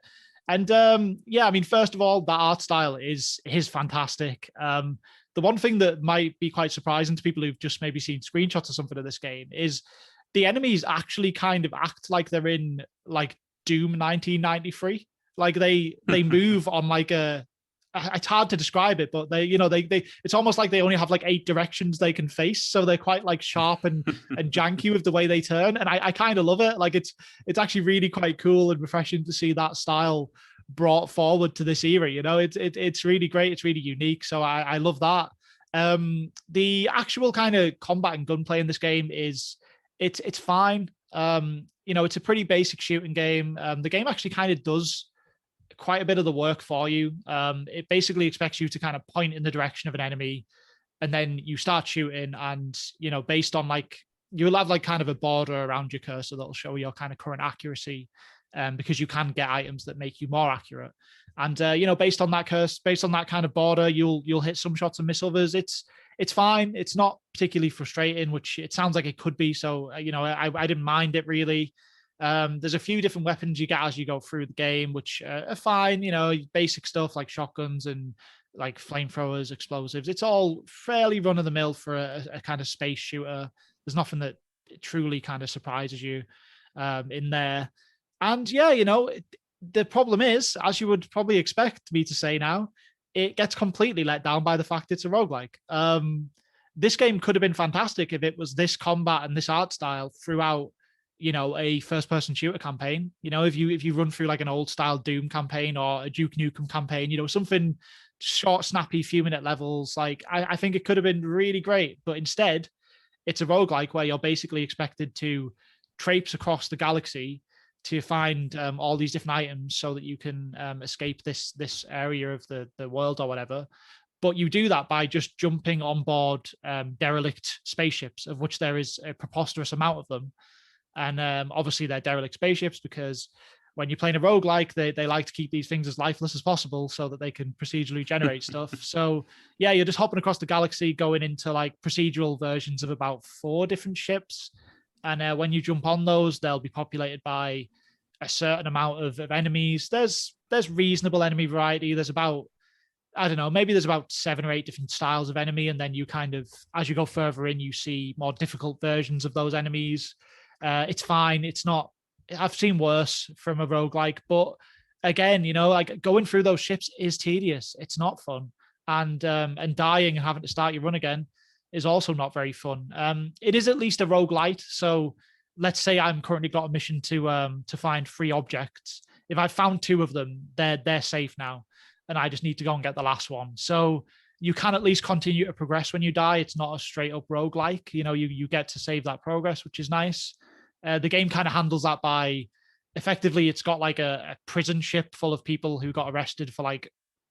A: And I mean, first of all, that art style is fantastic. The one thing that might be quite surprising to people who've just maybe seen screenshots or something of this game is the enemies actually kind of act like they're in like Doom 1993. Like they move on like it's hard to describe it, but they it's almost like they only have like 8 directions they can face. So they're quite like sharp and janky with the way they turn. And I kind of love it. Like it's actually really quite cool and refreshing to see that style brought forward to this era. It's really great. It's really unique. So I love that. The actual kind of combat and gunplay in this game is it's fine. It's a pretty basic shooting game. The game actually kind of does quite a bit of the work for you. It basically expects you to kind of point in the direction of an enemy, and then you start shooting. And based on like you'll have like kind of a border around your cursor that'll show your kind of current accuracy, because you can get items that make you more accurate. And based on that kind of border, you'll hit some shots and miss others. It's fine. It's not particularly frustrating, which it sounds like it could be. So, I didn't mind it really. There's a few different weapons you get as you go through the game, which are fine. Basic stuff like shotguns and like flamethrowers, explosives. It's all fairly run of the mill for a kind of space shooter. There's nothing that truly kind of surprises you in there. And the problem is, as you would probably expect me to say now, it gets completely let down by the fact it's a roguelike. This game could have been fantastic if it was this combat and this art style throughout, a first-person shooter campaign. If you run through like an old-style Doom campaign or a Duke Nukem campaign, something short, snappy, few-minute levels. Like I think it could have been really great, but instead, it's a roguelike where you're basically expected to traipse across the galaxy to find all these different items so that you can escape this area of the world or whatever. But you do that by just jumping on board derelict spaceships, of which there is a preposterous amount of them. And obviously they're derelict spaceships because when you're playing a roguelike, they like to keep these things as lifeless as possible so that they can procedurally generate stuff. So yeah, you're just hopping across the galaxy, going into like procedural versions of about 4 different ships. And when you jump on those, they'll be populated by a certain amount of enemies. There's reasonable enemy variety. There's about, I don't know, maybe there's about 7 or 8 different styles of enemy. And then you kind of, as you go further in, you see more difficult versions of those enemies. It's fine. It's not, I've seen worse from a roguelike, but again, like going through those ships is tedious. It's not fun. And dying and having to start your run again is also not very fun. It is at least a roguelite. So let's say I'm currently got a mission to find 3 objects. If I've found 2 of them, they're safe now. And I just need to go and get the last one. So you can at least continue to progress when you die. It's not a straight up roguelike. You get to save that progress, which is nice. The game kind of handles that by effectively it's got like a prison ship full of people who got arrested for like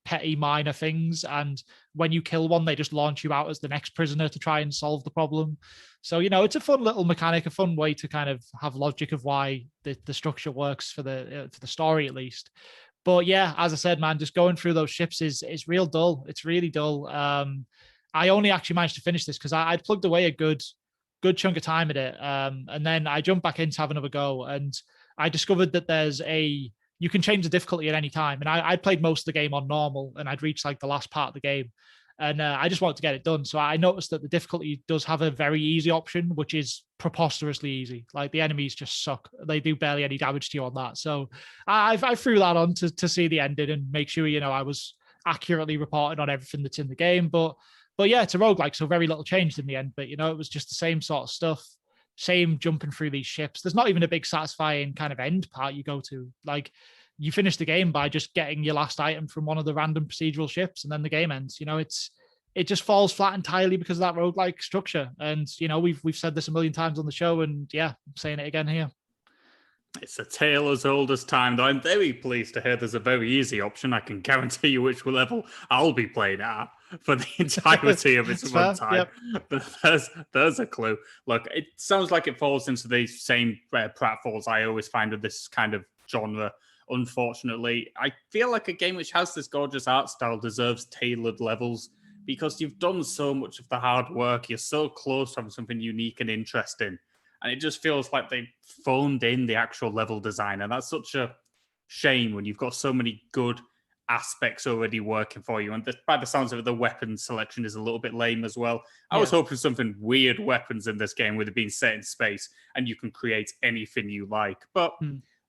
A: petty minor things. And when you kill one, they just launch you out as the next prisoner to try and solve the problem. So, it's a fun little mechanic, a fun way to kind of have logic of why the structure works for the story, at least. But yeah, as I said, man, just going through those ships is real dull. It's really dull. I only actually managed to finish this because I'd plugged away a good chunk of time at it. And then I jumped back in to have another go. And I discovered that you can change the difficulty at any time. And I'd played most of the game on normal, and I'd reached like the last part of the game. And I just wanted to get it done. So I noticed that the difficulty does have a very easy option, which is preposterously easy. Like the enemies just suck. They do barely any damage to you on that. So I threw that on to see the ending and make sure, I was accurately reporting on everything that's in the game. But yeah, it's a roguelike, so very little changed in the end. But, it was just the same sort of stuff, same jumping through these ships. There's not even a big satisfying kind of end part you go to. Like, you finish the game by just getting your last item from one of the random procedural ships, and then the game ends. It just falls flat entirely because of that roguelike structure. And, we've said this a million times on the show, and yeah, I'm saying it again here.
B: It's a tale as old as time, though I'm very pleased to hear there's a very easy option. I can guarantee you which level I'll be playing at for the entirety of its runtime. Yep. But there's a clue. Look, it sounds like it falls into the same pratfalls I always find with this kind of genre. Unfortunately, I feel like a game which has this gorgeous art style deserves tailored levels, because you've done so much of the hard work. You're so close to having something unique and interesting. And it just feels like they phoned in the actual level design. And that's such a shame when you've got so many good aspects already working for you. And by the sounds of it, the weapon selection is a little bit lame as well. I was hoping something weird weapons in this game with it being set in space and you can create anything you like. But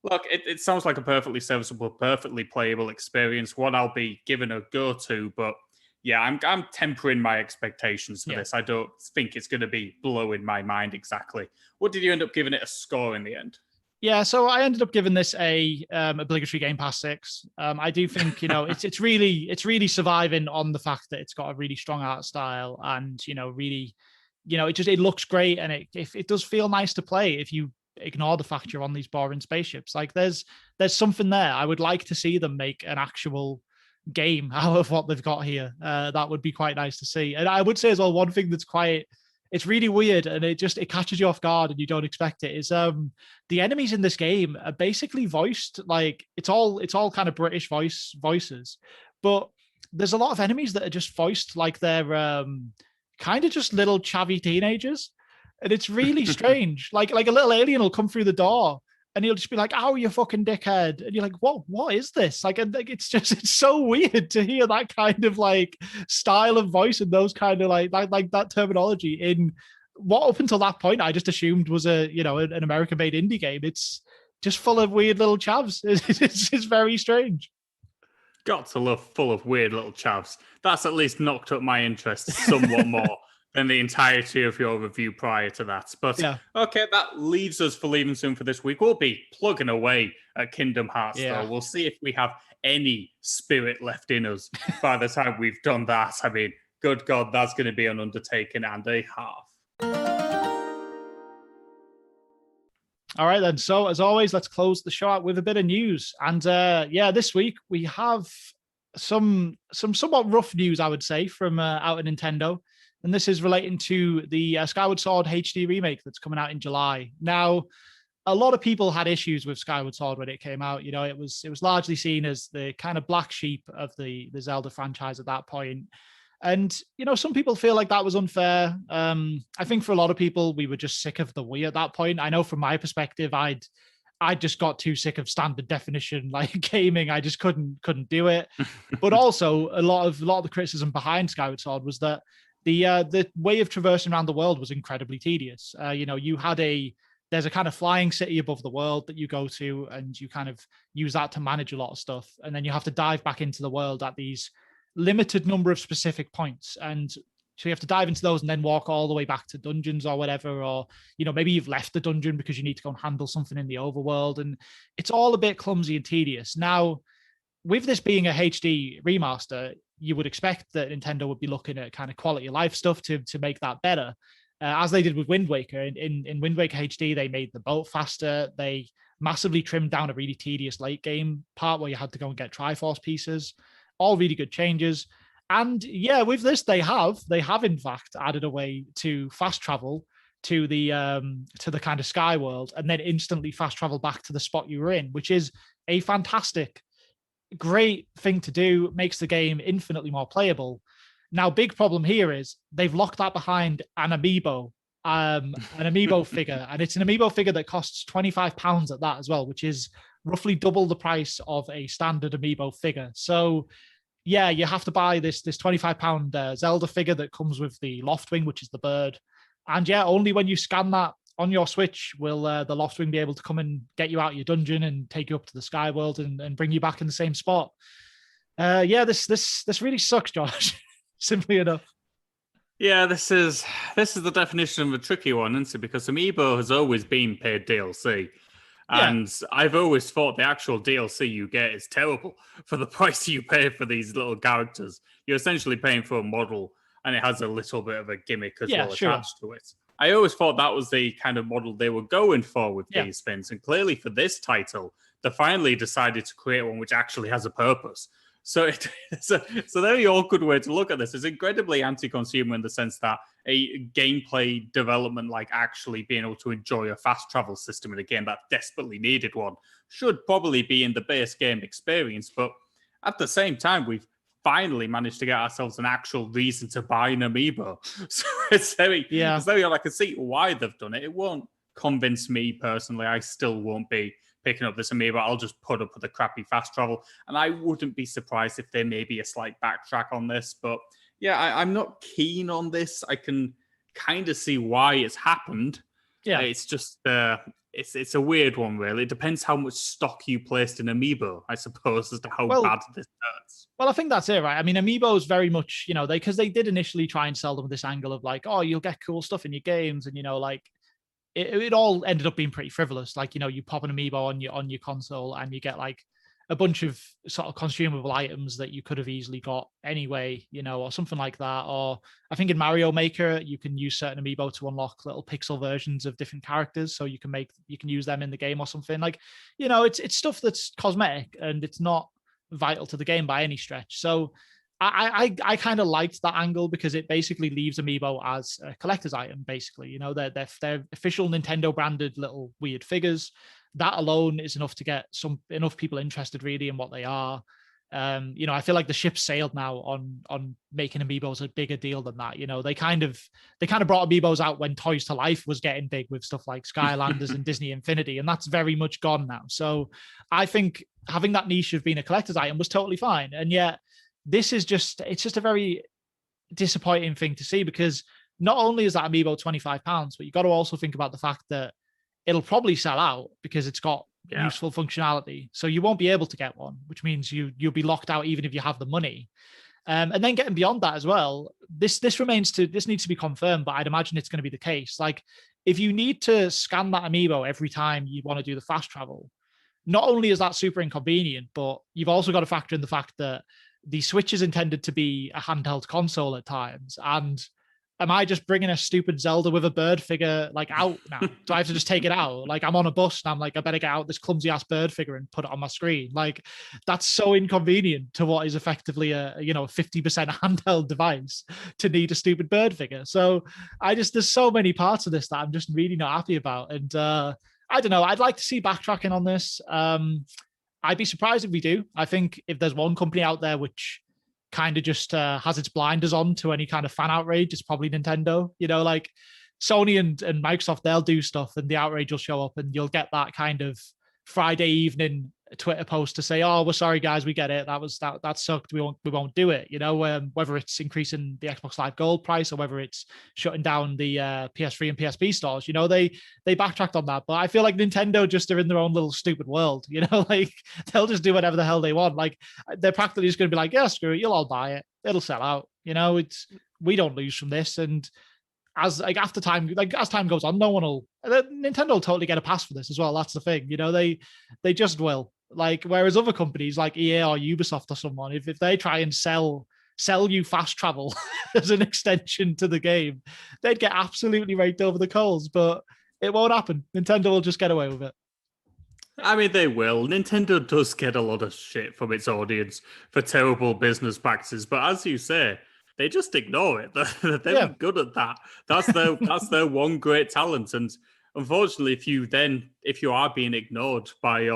B: look, it sounds like a perfectly serviceable, perfectly playable experience, one I'll be giving a go to. But yeah, I'm tempering my expectations for this. I don't think it's going to be blowing my mind exactly. What did you end up giving it a score in the end?
A: Yeah, so I ended up giving this a obligatory Game Pass 6. I do think it's really surviving on the fact that it's got a really strong art style, and really, it looks great, and it does feel nice to play if you ignore the fact you're on these boring spaceships. Like there's something there. I would like to see them make an actual game out of what they've got here. That would be quite nice to see. And I would say as well, one thing that's it's really weird, and it catches you off guard and you don't expect it, is the enemies in this game are basically voiced like it's all kind of British voices, but there's a lot of enemies that are just voiced like they're kind of just little chavvy teenagers, and it's really strange. Like a little alien will come through the door and he'll just be like, "Oh, you fucking dickhead!" And you're like, "What is this?" Like, it's so weird to hear that kind of like style of voice and those kind of like that terminology in what up until that point I just assumed was an American-made indie game. It's just full of weird little chavs. It's very strange.
B: Got to love full of weird little chavs. That's at least knocked up my interest somewhat more than the entirety of your review prior to that. But okay, that leaves us for Leaving Soon for this week. We'll be plugging away at Kingdom Hearts, though. We'll see if we have any spirit left in us by the time we've done that. I mean, good God, that's going to be an undertaking and a half.
A: All right, then. So, as always, let's close the show out with a bit of news. And this week we have some somewhat rough news, I would say, from out of Nintendo. And this is relating to the Skyward Sword HD remake that's coming out in July. Now, a lot of people had issues with Skyward Sword when it came out. It was largely seen as the kind of black sheep of the Zelda franchise at that point. And, some people feel like that was unfair. I think for a lot of people, we were just sick of the Wii at that point. I know from my perspective, I just got too sick of standard definition like gaming. I just couldn't do it. But also, a lot of the criticism behind Skyward Sword was that the way of traversing around the world was incredibly tedious. There's a kind of flying city above the world that you go to, and you kind of use that to manage a lot of stuff. And then you have to dive back into the world at these limited number of specific points. And so you have to dive into those and then walk all the way back to dungeons or whatever. Or, maybe you've left the dungeon because you need to go and handle something in the overworld. And it's all a bit clumsy and tedious. Now, with this being a HD remaster, you would expect that Nintendo would be looking at kind of quality of life stuff to make that better, as they did with Wind Waker. In Wind Waker HD, they made the boat faster. They massively trimmed down a really tedious late game part where you had to go and get Triforce pieces. all really good changes. And yeah, with this, they have in fact added a way to fast travel to the kind of sky world, and then instantly fast travel back to the spot you were in, which is a fantastic, great thing to do. Makes the game infinitely more playable. Now, big problem here is they've locked that behind an amiibo, figure, and it's an amiibo figure that costs £25 at that as well, which is roughly double the price of a standard amiibo figure. So yeah, you have to buy this £25 Zelda figure that comes with the Loftwing, which is the bird. And yeah, only when you scan that on your Switch will the Loftwing be able to come and get you out of your dungeon and take you up to the Sky World and bring you back in the same spot. Yeah, this really sucks, Josh. Simply enough.
B: Yeah, this is the definition of a tricky one, isn't it? Because Amiibo has always been paid DLC. And I've always thought the actual DLC you get is terrible for the price you pay for these little characters. You're essentially paying for a model, and it has a little bit of a gimmick as well attached to it. I always thought that was the kind of model they were going for with these things. And clearly for this title, they finally decided to create one which actually has a purpose. So it's a very awkward way to look at this. It's incredibly anti-consumer in the sense that a gameplay development, like actually being able to enjoy a fast travel system in a game that desperately needed one, should probably be in the base game experience. But at the same time, we've finally managed to get ourselves an actual reason to buy an Amiibo. So it's very odd. I can see why they've done it. It won't convince me personally. I still won't be picking up this Amiibo. I'll just put up with the crappy fast travel. And I wouldn't be surprised if there may be a slight backtrack on this. But yeah, I'm not keen on this. I can kind of see why it's happened. Yeah. It's just, it's a weird one, really. It depends how much stock you placed in Amiibo, I suppose, as to how bad this hurts.
A: Well, I think that's it, right? I mean, Amiibo is very much, because they did initially try and sell them with this angle of like, oh, you'll get cool stuff in your games. And, like, it all ended up being pretty frivolous. Like, you pop an Amiibo on your console and you get like a bunch of sort of consumable items that you could have easily got anyway, or something like that. Or I think in Mario Maker, you can use certain Amiibo to unlock little pixel versions of different characters. So you can use them in the game or something. Like, it's stuff that's cosmetic and it's not vital to the game by any stretch. So I kind of liked that angle because it basically leaves Amiibo as a collector's item, basically. They're official Nintendo branded little weird figures. That alone is enough to get enough people interested really in what they are. I feel like the ship sailed now on making Amiibos a bigger deal than that. They kind of brought Amiibos out when Toys to Life was getting big with stuff like Skylanders and Disney Infinity, and that's very much gone now. So I think having that niche of being a collector's item was totally fine. And yet this is just a very disappointing thing to see, because not only is that Amiibo £25, but you got to also think about the fact that it'll probably sell out because it's got useful functionality. So you won't be able to get one, which means you'll be locked out even if you have the money. And then getting beyond that as well, this needs to be confirmed, but I'd imagine it's going to be the case. Like, if you need to scan that Amiibo every time you want to do the fast travel, not only is that super inconvenient, but you've also got to factor in the fact that the Switch is intended to be a handheld console at times. And am I just bringing a stupid Zelda with a bird figure like out now? Do I have to just take it out? Like, I'm on a bus and I'm like, I better get out this clumsy ass bird figure and put it on my screen. Like, that's so inconvenient to what is effectively a 50% handheld device to need a stupid bird figure. So there's so many parts of this that I'm just really not happy about. And I don't know. I'd like to see backtracking on this. I'd be surprised if we do. I think if there's one company out there which kind of just has its blinders on to any kind of fan outrage, it's probably Nintendo. Like Sony and Microsoft, they'll do stuff and the outrage will show up and you'll get that kind of Friday evening Twitter post to say, oh, we're sorry guys, we get it, that sucked, we won't do it. Whether it's increasing the Xbox Live Gold price or whether it's shutting down the PS3 and PSP stores, they backtracked on that. But I feel like Nintendo just are in their own little stupid world. Like, they'll just do whatever the hell they want. Like, they're practically just going to be like, yeah, screw it, you'll all buy it, it'll sell out. We don't lose from this. And as time goes on, Nintendo will totally get a pass for this as well. That's the thing, they just will. Like, whereas other companies like EA or Ubisoft or someone, if they try and sell you fast travel as an extension to the game, they'd get absolutely raked over the coals. But it won't happen. Nintendo will just get away with it.
B: I mean, they will. Nintendo does get a lot of shit from its audience for terrible business practices, but as you say, they just ignore it. They're very
A: Yeah.
B: good at that. That's their one great talent. And unfortunately, if you are being ignored by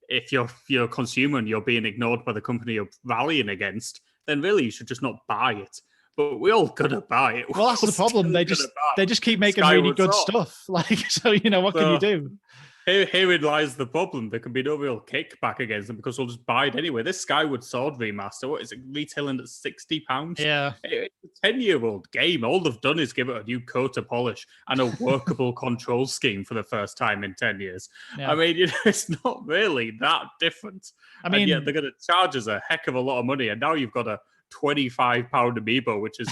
B: if you're a consumer and you're being ignored by the company you're rallying against, then really you should just not buy it. But we're all gonna buy it.
A: Well, that's
B: We're
A: the problem.
B: still gonna
A: They
B: buy
A: just keep making really
B: Skyward
A: good
B: Sword.
A: stuff. Like, so what can you
B: So
A: do?
B: herein lies the problem. There can be no real kickback against them because we'll just buy it anyway. This Skyward Sword remaster, what is it, retailing at £60?
A: Yeah.
B: It's a 10-year-old game. All they've done is give it a new coat to polish and a workable control scheme for the first time in 10 years.
A: Yeah.
B: I mean, it's not really that different.
A: I mean,
B: and yet they're going to charge us a heck of a lot of money. And now you've got a £25 Amiibo, which is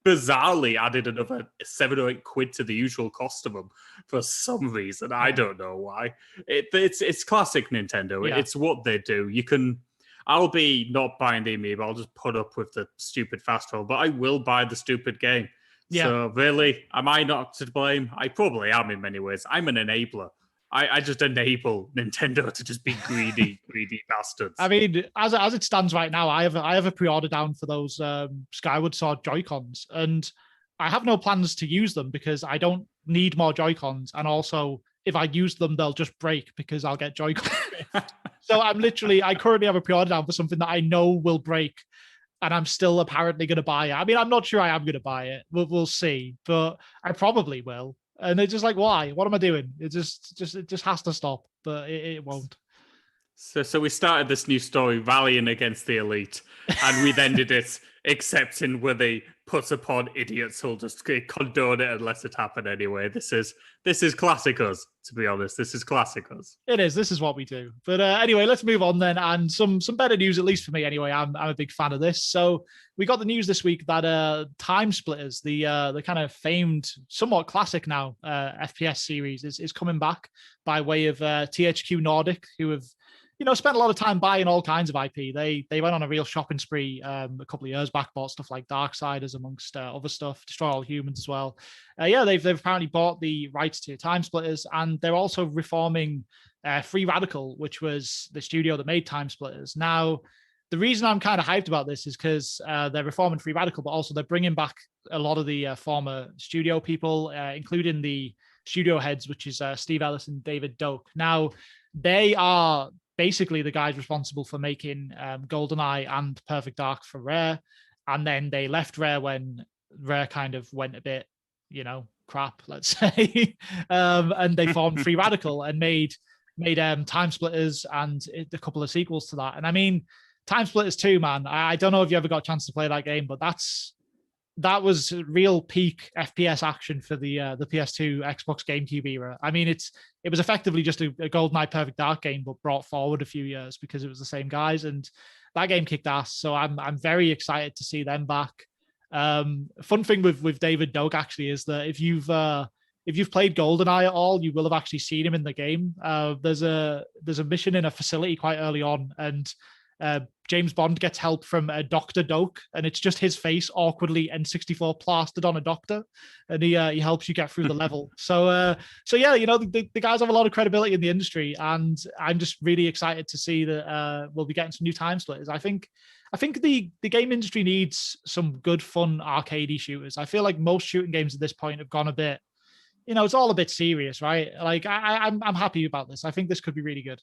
B: bizarrely added another 7 or 8 quid to the usual cost of them for some reason. I don't know why. It's classic Nintendo.
A: Yeah.
B: It's what they do. I'll be not buying the Amiibo. I'll just put up with the stupid fast roll, but I will buy the stupid game.
A: Yeah.
B: So really, am I not to blame? I probably am in many ways. I'm an enabler. I just enable Nintendo to just be greedy bastards.
A: I mean, as it stands right now, I have a pre-order down for those Skyward Sword Joy-Cons, and I have no plans to use them because I don't need more Joy-Cons, and also if I use them, they'll just break because I'll get Joy-Cons. So I currently have a pre-order down for something that I know will break, and I'm still apparently going to buy it. I mean, I'm not sure I am going to buy it. We'll see, but I probably will. And they're just like, why? What am I doing? It just has to stop, but it won't.
B: So we started this new story rallying against the elite, and we've ended it accepting where they put upon idiots who'll just condone it and let it happen anyway. This is classic us, to be honest. This is classic us.
A: It is. This is what we do. But anyway, let's move on then. And some better news, at least for me anyway. I'm a big fan of this. So we got the news this week that Timesplitters, the kind of famed, somewhat classic now FPS series, is coming back by way of THQ Nordic, who have spent a lot of time buying all kinds of IP. They went on a real shopping spree a couple of years back, bought stuff like Darksiders amongst other stuff, Destroy All Humans as well. They've apparently bought the rights to Timesplitters, and they're also reforming Free Radical, which was the studio that made Timesplitters. Now, the reason I'm kind of hyped about this is because they're reforming Free Radical, but also they're bringing back a lot of the former studio people, including the studio heads, which is Steve Ellis and David Doak. Now, they are basically the guys responsible for making GoldenEye and Perfect Dark for Rare. And then they left Rare when Rare kind of went a bit, crap, let's say. And they formed Free Radical and made Timesplitters and a couple of sequels to that. And I mean, Timesplitters 2, man, I don't know if you ever got a chance to play that game, but that was real peak FPS action for the PS2, Xbox, GameCube era. I mean, it was effectively just a GoldenEye Perfect Dark game, but brought forward a few years because it was the same guys, and that game kicked ass. So I'm very excited to see them back. Fun thing with David Doak actually is that if you've played GoldenEye at all, you will have actually seen him in the game. There's a mission in a facility quite early on, and James Bond gets help from Dr. Doak, and it's just his face awkwardly N64 plastered on a doctor, and he helps you get through the level. So yeah, the guys have a lot of credibility in the industry, and I'm just really excited to see that we'll be getting some new Timesplitters. I think the game industry needs some good, fun, arcadey shooters. I feel like most shooting games at this point have gone a bit, it's all a bit serious, right? Like I'm happy about this. I think this could be really good.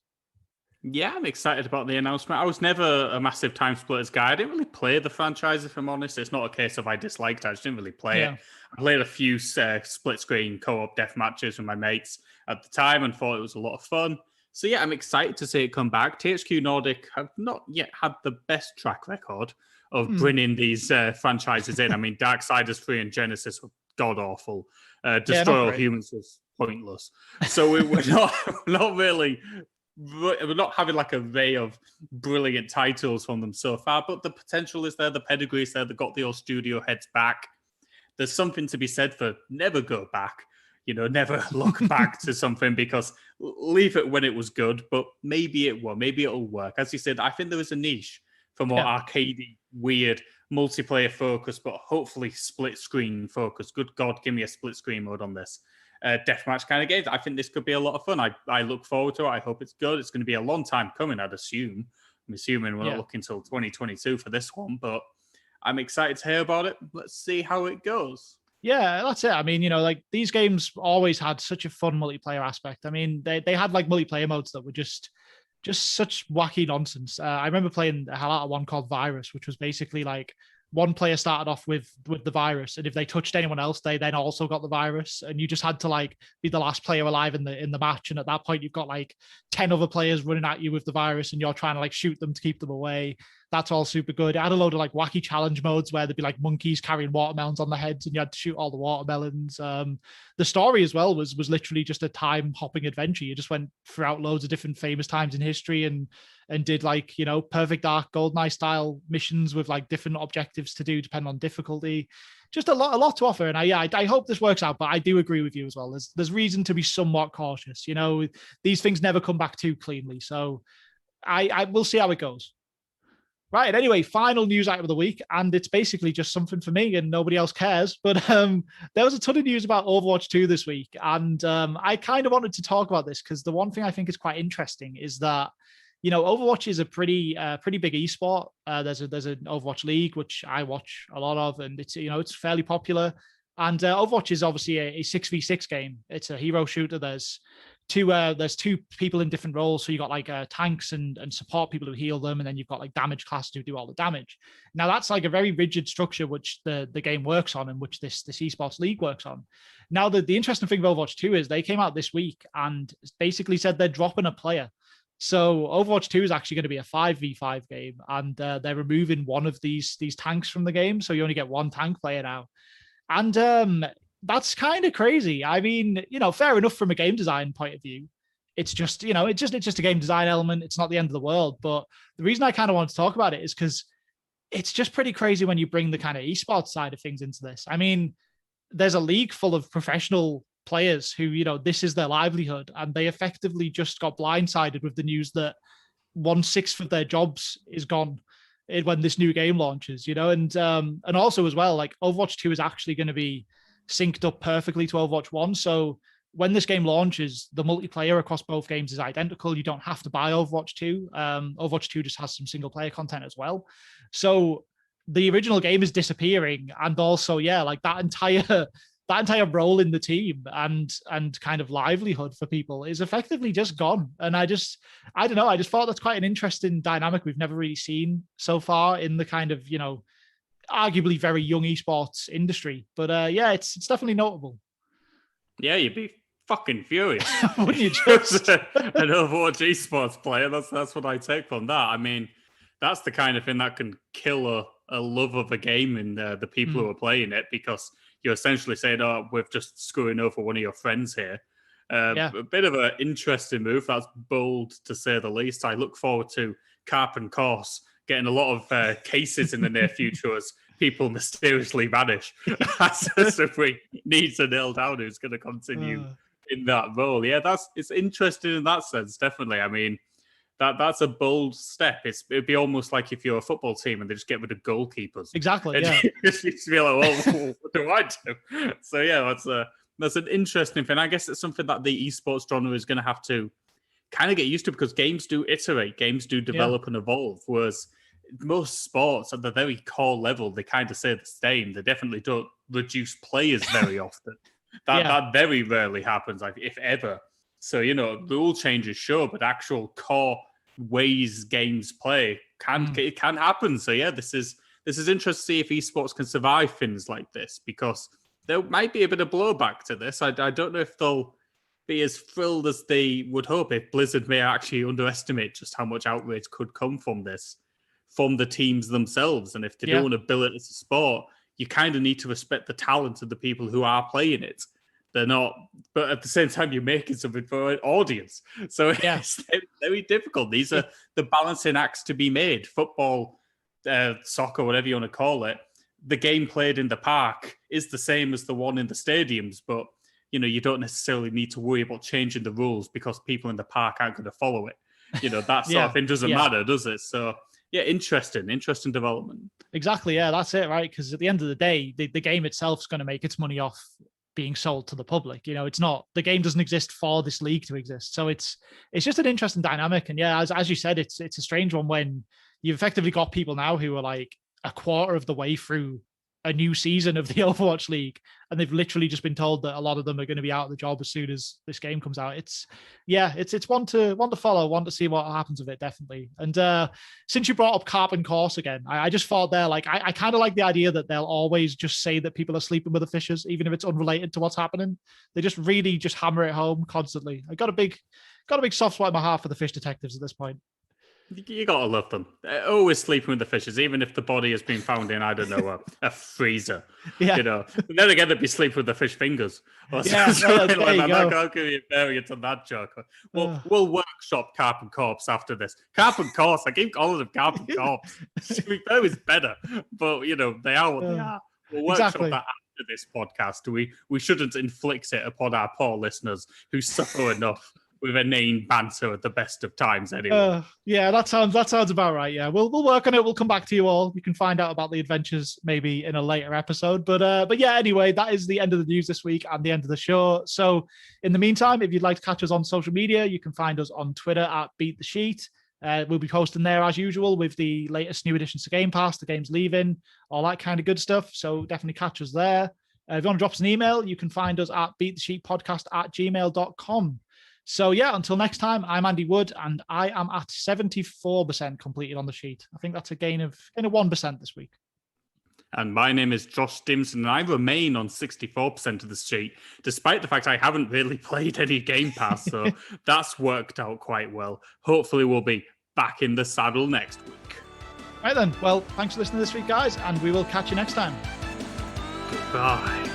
B: Yeah, I'm excited about the announcement. I was never a massive Timesplitters guy. I didn't really play the franchise, if I'm honest. It's not a case of I disliked it. I just didn't really play it. I played a few split-screen co-op death matches with my mates at the time and thought it was a lot of fun. So yeah, I'm excited to see it come back. THQ Nordic have not yet had the best track record of bringing these franchises in. I mean, Darksiders 3 and Genesis were god-awful. Destroy All Humans was pointless. So we're not really... We're not having like a array of brilliant titles from them so far, but the potential is there, the pedigree is there, they've got the old studio heads back. There's something to be said for never go back, never look back to something, because leave it when it was good, but maybe it will, maybe it'll work. As you said, I think there is a niche for more arcadey, weird, multiplayer focus, but hopefully split screen focus. Good God, give me a split screen mode on this. Deathmatch kind of games. I think this could be a lot of fun. I look forward to it. I hope it's good. It's going to be a long time coming, I'd assume. I'm assuming we're not looking until 2022 for this one, but I'm excited to hear about it. Let's see how it goes.
A: Yeah, that's it. I mean, like these games always had such a fun multiplayer aspect. I mean, they had like multiplayer modes that were just such wacky nonsense. I remember playing a hell out of one called Virus, which was basically like one player started off with the virus, and if they touched anyone else, they then also got the virus, and you just had to like be the last player alive in the match. And at that point, you've got like 10 other players running at you with the virus, and you're trying to like shoot them to keep them away. That's all super good. It had a load of like wacky challenge modes where there'd be like monkeys carrying watermelons on their heads, and you had to shoot all the watermelons. The story as well was literally just a time hopping adventure. You just went throughout loads of different famous times in history and did like, Perfect Dark GoldenEye style missions with like different objectives to do depending on difficulty. Just a lot to offer. And I hope this works out, but I do agree with you as well. There's reason to be somewhat cautious. These things never come back too cleanly. So I will see how it goes. Right. Anyway, final news item of the week, and it's basically just something for me and nobody else cares. But there was a ton of news about Overwatch 2 this week, and I kind of wanted to talk about this because the one thing I think is quite interesting is that Overwatch is a pretty big esport. There's an Overwatch League which I watch a lot of, and it's fairly popular. And Overwatch is obviously a 6v6 game. It's a hero shooter. There's two people in different roles. So you got like tanks and support people who heal them, and then you've got like damage classes who do all the damage. Now that's like a very rigid structure which the game works on, and which this esports league works on. Now the interesting thing about Overwatch 2 is they came out this week and basically said they're dropping a player. So Overwatch 2 is actually going to be a 5v5 game, and they're removing one of these tanks from the game. So you only get one tank player now. And that's kind of crazy. I mean, fair enough from a game design point of view. It's just, it's just a game design element. It's not the end of the world. But the reason I kind of want to talk about it is because it's just pretty crazy when you bring the kind of esports side of things into this. I mean, there's a league full of professional players who, this is their livelihood, and they effectively just got blindsided with the news that 1/6 of their jobs is gone when this new game launches, and also as well, like Overwatch 2 is actually going to be synced up perfectly to Overwatch 1. So when this game launches, the multiplayer across both games is identical. You don't have to buy Overwatch 2. Overwatch 2 just has some single player content as well. So the original game is disappearing. And also, like that entire role in the team and kind of livelihood for people is effectively just gone. And I don't know. I just thought that's quite an interesting dynamic we've never really seen so far in the kind of, arguably very young esports industry. But it's definitely notable.
B: Yeah, you'd be fucking furious.
A: Wouldn't you just?
B: An Overwatch esports player. That's what I take from that. I mean, that's the kind of thing that can kill a love of a game in the people who are playing it, because you're essentially saying, oh, we're just screwing over one of your friends here. A bit of an interesting move. That's bold, to say the least. I look forward to Carp Coarse getting a lot of cases in the near future as people mysteriously vanish. As if we need to nail down who's going to continue in that role. Yeah, it's interesting in that sense, definitely. I mean, that's a bold step. It'd be almost like if you're a football team and they just get rid of goalkeepers.
A: Exactly.
B: And
A: yeah.
B: you just feel like, well, what do I do? So yeah, that's an interesting thing. I guess it's something that the esports genre is going to have to kind of get used to, because games do iterate, games do develop and evolve. Whereas most sports at the very core level, they kind of say the same. They definitely don't reduce players very often. That very rarely happens, if ever. So, rule changes, sure, but actual core ways games play it can happen. So yeah, this is interesting to see if esports can survive things like this, because there might be a bit of blowback to this. I don't know if they'll be as thrilled as they would hope, if Blizzard may actually underestimate just how much outrage could come from this, from the teams themselves. And if they don't want to bill it as a sport, you kind of need to respect the talent of the people who are playing it. They're not, but at the same time, you're making something for an audience. So it's very difficult. These are the balancing acts to be made. Football, soccer, whatever you want to call it, the game played in the park is the same as the one in the stadiums, but you don't necessarily need to worry about changing the rules because people in the park aren't going to follow it. That sort of thing doesn't matter, does it? So Yeah, interesting development.
A: Exactly. Yeah, that's it, right? Because at the end of the day, the game itself is going to make its money off being sold to the public. It's not, the game doesn't exist for this league to exist. So it's just an interesting dynamic. And yeah, as you said, it's a strange one when you've effectively got people now who are like a quarter of the way through a new season of the Overwatch League, and they've literally just been told that a lot of them are going to be out of the job as soon as this game comes out. It's one to follow, one to see what happens with it, definitely. And since you brought up Carp Coarse again, I just thought there, like, I kind of like the idea that they'll always just say that people are sleeping with the fishes, even if it's unrelated to what's happening. They just really just hammer it home constantly. I got a big soft spot in my heart for the fish detectives at this point.
B: You gotta love them. They're always sleeping with the fishes, even if the body has been found in, I don't know, a freezer.
A: Yeah.
B: Then again, they'd be sleeping with the fish fingers. Or
A: something like that.
B: I'll give you a variant on that joke. We'll workshop Carp Coarse after this. Carp Coarse, I keep calling them Carp Coarse. To be fair, is better, but they are what they are. We'll workshop that after this podcast. We shouldn't inflict it upon our poor listeners who suffer enough with inane banter at the best of times anyway.
A: Yeah, that sounds about right. Yeah, we'll work on it. We'll come back to you all. You can find out about the adventures maybe in a later episode. But yeah, anyway, that is the end of the news this week and the end of the show. So in the meantime, if you'd like to catch us on social media, you can find us on Twitter at Beat the Sheet. We'll be posting there as usual with the latest new additions to Game Pass, the game's leaving, all that kind of good stuff. So definitely catch us there. If you want to drop us an email, you can find us at beatthesheetpodcast@gmail.com. So yeah, until next time, I'm Andy Wood, and I am at 74% completed on the sheet. I think that's a gain of 1% this week.
B: And my name is Josh Stimson, and I remain on 64% of the sheet, despite the fact I haven't really played any Game Pass, so that's worked out quite well. Hopefully we'll be back in the saddle next week.
A: Right then, well, thanks for listening this week, guys, and we will catch you next time.
B: Goodbye.